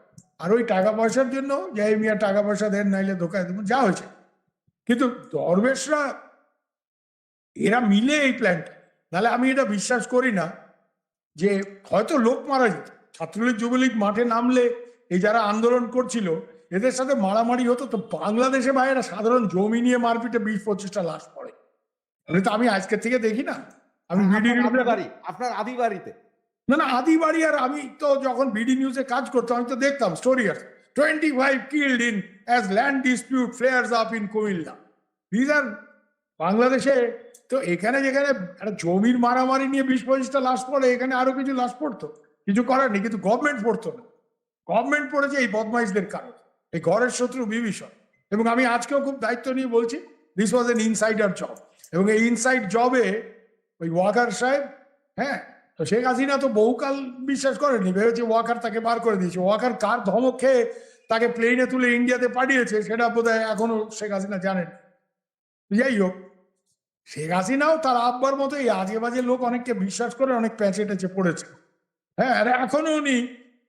আর ওই টাকা পয়সার জন্য যাই মিয়া টাকা পয়সা দেন, নাইলে ধোকায় দেবেন, যা হয়েছে। কিন্তু দরবেশরা এরা মিলে এই প্ল্যানটা, নাহলে আমি এটা বিশ্বাস করি না যে হয়তো লোক মারা যেত। ছাত্রলীগ যুবলীগ মাঠে নামলে এই যারা আন্দোলন করছিল এদের সাথে মারামারি হতো, তো বাংলাদেশে ভাই একটা সাধারণ জমি নিয়ে মারপিটে 20-25টা লাশ পড়ে। আমি আজকে থেকে দেখি না, আমি আপনার আদি বাড়িতে না আদি বাড়ি। আর আমি তো যখন বিডি নিউজে কাজ করতাম আমি তো দেখতাম স্টোরি আছে 25 killed in as land dispute flares up in Comilla. This আর বাংলাদেশে তো এখানে যেখানে একটা জমির মারামারি নিয়ে 20-25টা লাশ পড়ে, এখানে আরো কিছু লাশ পড়তো, কিছু করার নেই। কিন্তু গভর্নমেন্ট পড়তো না, গভর্নমেন্ট পড়েছে এই বদমাইশদের কারণে, এই ঘরের শত্রু বিভীষণ। এবং আমি আজকেও খুব দায়িত্ব নিয়ে বলছি, this was an insider job. এবং এই ইনসাইড জবে ওই ওয়াকার সাহেব, হ্যাঁ, তো শেখ হাসিনা তো বহুকাল বিশ্বাস করেনি, ভেবেছে ওয়াকার তাকে বার করে দিয়েছে। ওয়াকার কার ধমক খেয়ে তাকে প্লেনে তুলে ইন্ডিয়াতে পাঠিয়েছে সেটা বোধহয় এখনো শেখ হাসিনা জানেন। যাই হোক, শেখ হাসিনাও তার আব্বার মতো এই আজে বাজে লোক অনেককে বিশ্বাস করে অনেক প্যাঁচে টেচে পড়েছে। হ্যাঁ, আর এখনো উনি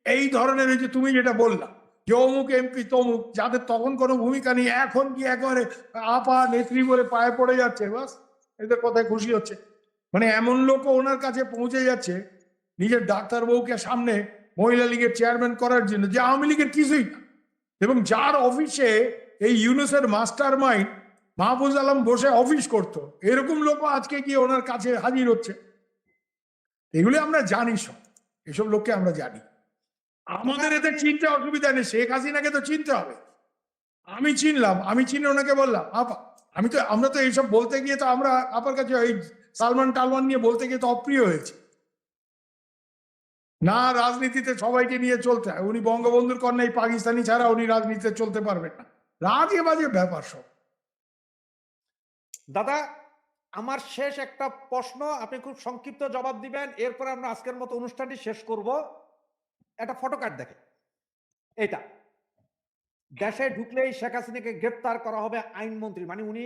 এই ধরনের, ওই যে তুমি যেটা বললা যে অমুক এমপি তমুক, যাদের তখন কোনো ভূমিকা নেই, এখন কি একবারে আপা নেত্রী বলে পায়ে পড়ে যাচ্ছে, বাস এদের কথায় খুশি হচ্ছে। মানে এমন লোকও ওনার কাছে পৌঁছে যাচ্ছে নিজের ডাক্তারবাবুকে সামনে মহিলা লীগের চেয়ারম্যান করার জন্য, যে আওয়ামী লীগের কিছুই না, এবং যার অফিসে এই ইউনুসের মাস্টার মাইন্ড মাহফুজ আলম বসে অফিস করত, এরকম লোকও আজকে গিয়ে ওনার কাছে হাজির হচ্ছে। এগুলি আমরা জানি, সব এসব লোককে আমরা জানি। আমাদের এতে চিনতে অসুবিধা নেই, শেখ হাসিনাকে তো চিনতে হবে। আমি চিনলাম, আমি চিনে ওনাকে বললাম আপা। আমরা তো এইসব বলতে গিয়ে তো আমরা আপার কাছে ওই সালমান টালমান নিয়ে বলতে গিয়ে তো অপ্রিয় হয়েছে না। রাজনীতিতে সবাইকে নিয়ে চলতে হয়। উনি বঙ্গবন্ধুর কন্যা, এই পাকিস্তানি ছাড়া উনি রাজনীতিতে চলতে পারবেন না। রাজে বাজে ব্যাপার সব। দাদা, আমার শেষ একটা প্রশ্ন, আপনি খুব সংক্ষিপ্ত জবাব দিবেন, এরপরে আমরা আজকের মতো অনুষ্ঠানটি শেষ করব। একটা ফটো কার্ড দেখে, এটা দেশে ঢুকলেই শেখ হাসিনাকে গ্রেপ্তার করা হবে আইনমন্ত্রী, মানে উনি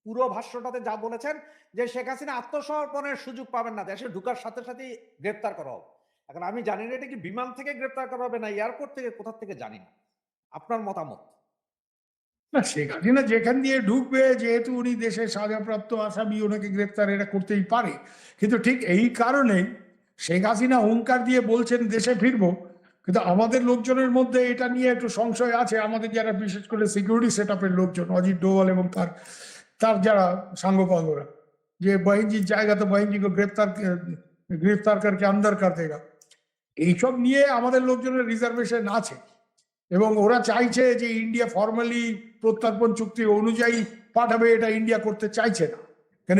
পুরো ভাষ্যটাতে যা বলেছেন যে শেখ হাসিনা আত্মসমর্পণের সুযোগ পাবেন না, দেশে ঢুকার সাথে সাথেই গ্রেপ্তার করা হবে। এখন আমি জানি না এটা কি বিমান থেকে গ্রেপ্তার করা হবে না এয়ারপোর্ট থেকে, কোথা থেকে জানি না, আপনার মতামত? না, শেখ হাসিনা যেখান দিয়ে ঢুকবে, যেহেতু উনি দেশের সাজাপ্রাপ্ত আসামি, ওনাকে গ্রেপ্তার এটা করতেই পারে। কিন্তু ঠিক এই কারণেই শেখ হাসিনা হুঙ্কার দিয়ে বলছেন দেশে ফিরবো, কিন্তু আমাদের লোকজনের মধ্যে এটা নিয়ে একটু সংশয় আছে। আমাদের যারা বিশেষ করে সিকিউরিটি সেট আপের লোকজন, অজিত ডোভাল এবং তার যারা সাঙ্গপাঙ্গরা, যে বহিনজির জায়গা তো বহিনজিকে গ্রেফতার করকে আন্দার কর দেগা, এইসব নিয়ে আমাদের লোকজনের রিজার্ভেশন আছে। এবং ওরা চাইছে যে ইন্ডিয়া ফর্মালি প্রত্যর্পণ চুক্তি অনুযায়ী পাঠাবে, এটা ইন্ডিয়া করতে চাইছে না। কেন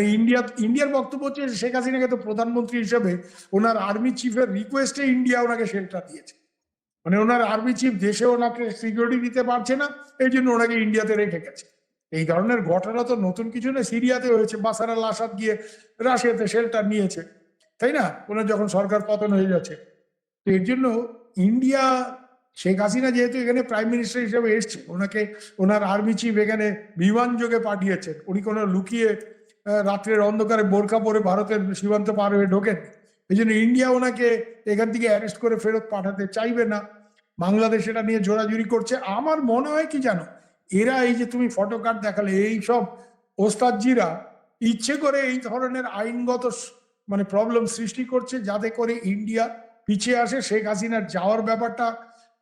ইন্ডিয়ার বক্তব্য হচ্ছে শেখ হাসিনাকে তো প্রধানমন্ত্রী হিসেবে ওনার আর্মি চিফের রিকোয়েস্টে ইন্ডিয়া ওনাকে শেল্টার দিয়েছে। মানে ওনার আর্মি চিফ দেশে ওনাকে সিকিউরিটি দিতে পারছে না, এই জন্য ওনাকে ইন্ডিয়াতে রেখে গেছে। এই ধরনের ঘটনা তো নতুন কিছু না, সিরিয়াতে হয়েছে, বাসার আল আসাদ গিয়ে রাশিয়াতে শেল্টার নিয়েছে, তাই না, ওনার যখন সরকার পতন হয়ে যাচ্ছে। তো এর জন্য ইন্ডিয়া, শেখ হাসিনা যেহেতু এখানে প্রাইম মিনিস্টার হিসেবে এসছে, ওনাকে ওনার আর্মি চিফ এখানে বিমান যোগে পাঠিয়েছেন, উনি কোনো লুকিয়ে রাত্রের অন্ধকারে বোরকা পরে ভারতের সীমান্ত পার হয়ে ঢোকেন। এই জন্য ইন্ডিয়া ওনাকে এখান থেকে অ্যারেস্ট করে ফেরত পাঠাতে চাইবে না। বাংলাদেশ এটা নিয়ে জোরাজুরি করছে। আমার মনে হয় কি জানো, এরা এই যে তুমি ফটো কার্ড দেখালে, এই সব ওস্তাদজিরা ইচ্ছে করে এই ধরনের আইনগত মানে প্রবলেম সৃষ্টি করছে, যাতে করে ইন্ডিয়া পিছিয়ে আসে, শেখ হাসিনার যাওয়ার ব্যাপারটা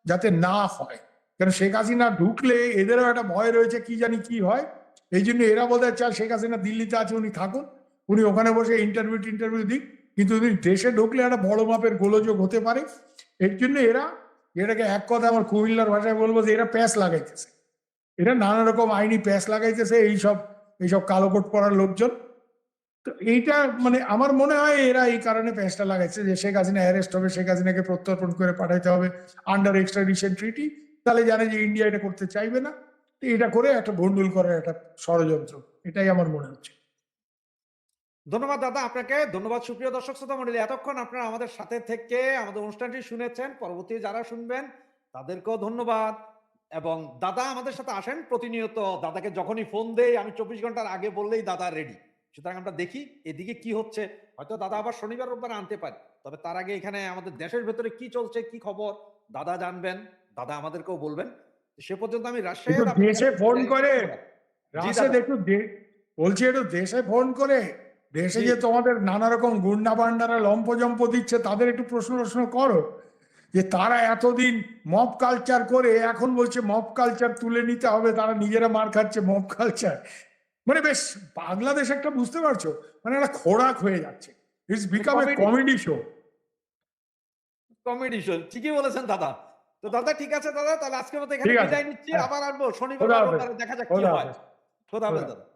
যাতে না হয়। কারণ শেখ হাসিনা ঢুকলে এদেরও একটা ভয় রয়েছে, কি জানি কি হয়। এই জন্য এরা বলতে চায় শেখ হাসিনা দিল্লিতে আছে, উনি থাকুন, উনি ওখানে বসে ইন্টারভিউ দিক, কিন্তু উনি দেশে ঢুকলে একটা বড় মাপের গোলযোগ হতে পারে। এর জন্য এরা, এটাকে এক কথা আমার কুমিল্লার ভাষায় বলবো যে এরা প্যাঁচ লাগাইতেছে, এরা নানা রকম আইনি প্যাঁচ লাগাইতেছে, এইসব কালো কোট পরার লোকজন। তো এইটা মানে আমার মনে হয় এরা এই কারণে প্যাঁচটা লাগাইছে যে শেখ হাসিনা অ্যারেস্ট হবে, শেখ হাসিনাকে প্রত্যর্পণ করে পাঠাইতে হবে আন্ডার এক্সট্রাডিশন ট্রিটি, তাহলে জানে যে ইন্ডিয়া এটা করতে চাইবে না। তো এটা করে একটা ভন্ডুল করার একটা ষড়যন্ত্র, এটাই আমার মনে হচ্ছে। ধন্যবাদ দাদা আপনাকে। ধন্যবাদ সুপ্রিয় দর্শক শ্রোতা মণ্ডলী, এতক্ষণ আপনারা আমাদের সাথে থেকে আমাদের অনুষ্ঠানটি শুনেছেন। পরবর্তী যারা শুনবেন তাদেরকেও ধন্যবাদ। এবং দাদা আমাদের সাথে আসেন প্রতিনিয়ত। দাদাকে যখনই ফোন দেই আমি 24 ঘন্টার আগে বললেই দাদা রেডি। সুতরাং আমরা দেখি এদিকে কি হচ্ছে। হয়তো দাদা আবার শনিবার রোববার আনতে পারি, তবে তার আগে এখানে আমাদের দেশের ভেতরে কি চলছে, কি খবর দাদা জানবেন, দাদা আমাদেরকেও বলবেন। সে পর্যন্ত আমি রাজশাহী একটু দেশে ফোন করে, জি রাশেদ দাদা। একটু বলছি একটু দেশে ফোন করে, দেশে জি যে তোমাদের নানা রকম গুন্ডা বান্ডারা লম্পজম্প দিচ্ছে, তাদের একটু প্রশ্ন করো যে তারা এতদিন মব কালচার করে এখন বলছে মব কালচার তুলে নিতে হবে, তারা নিজেরা মার খাচ্ছে মব কালচার। মানে বেশ বাংলাদেশ একটা, বুঝতে পারছো, মানে একটা খোরাক হয়ে যাচ্ছে। It's become a comedy show. Comedy show, ঠিকই বলেছেন দাদা। তো দাদা ঠিক আছে দাদা, তাহলে আজকের মতো এখানে ঠিক আছে, বিদায় নিচ্ছি। হ্যাঁ, আবার আসবো শনিবার খোদা বা হাফেজ, রোববারে, দেখা যাক কি খোদা হয়। হাফেজ, খোদা হাফেজ খোদা। দাদা।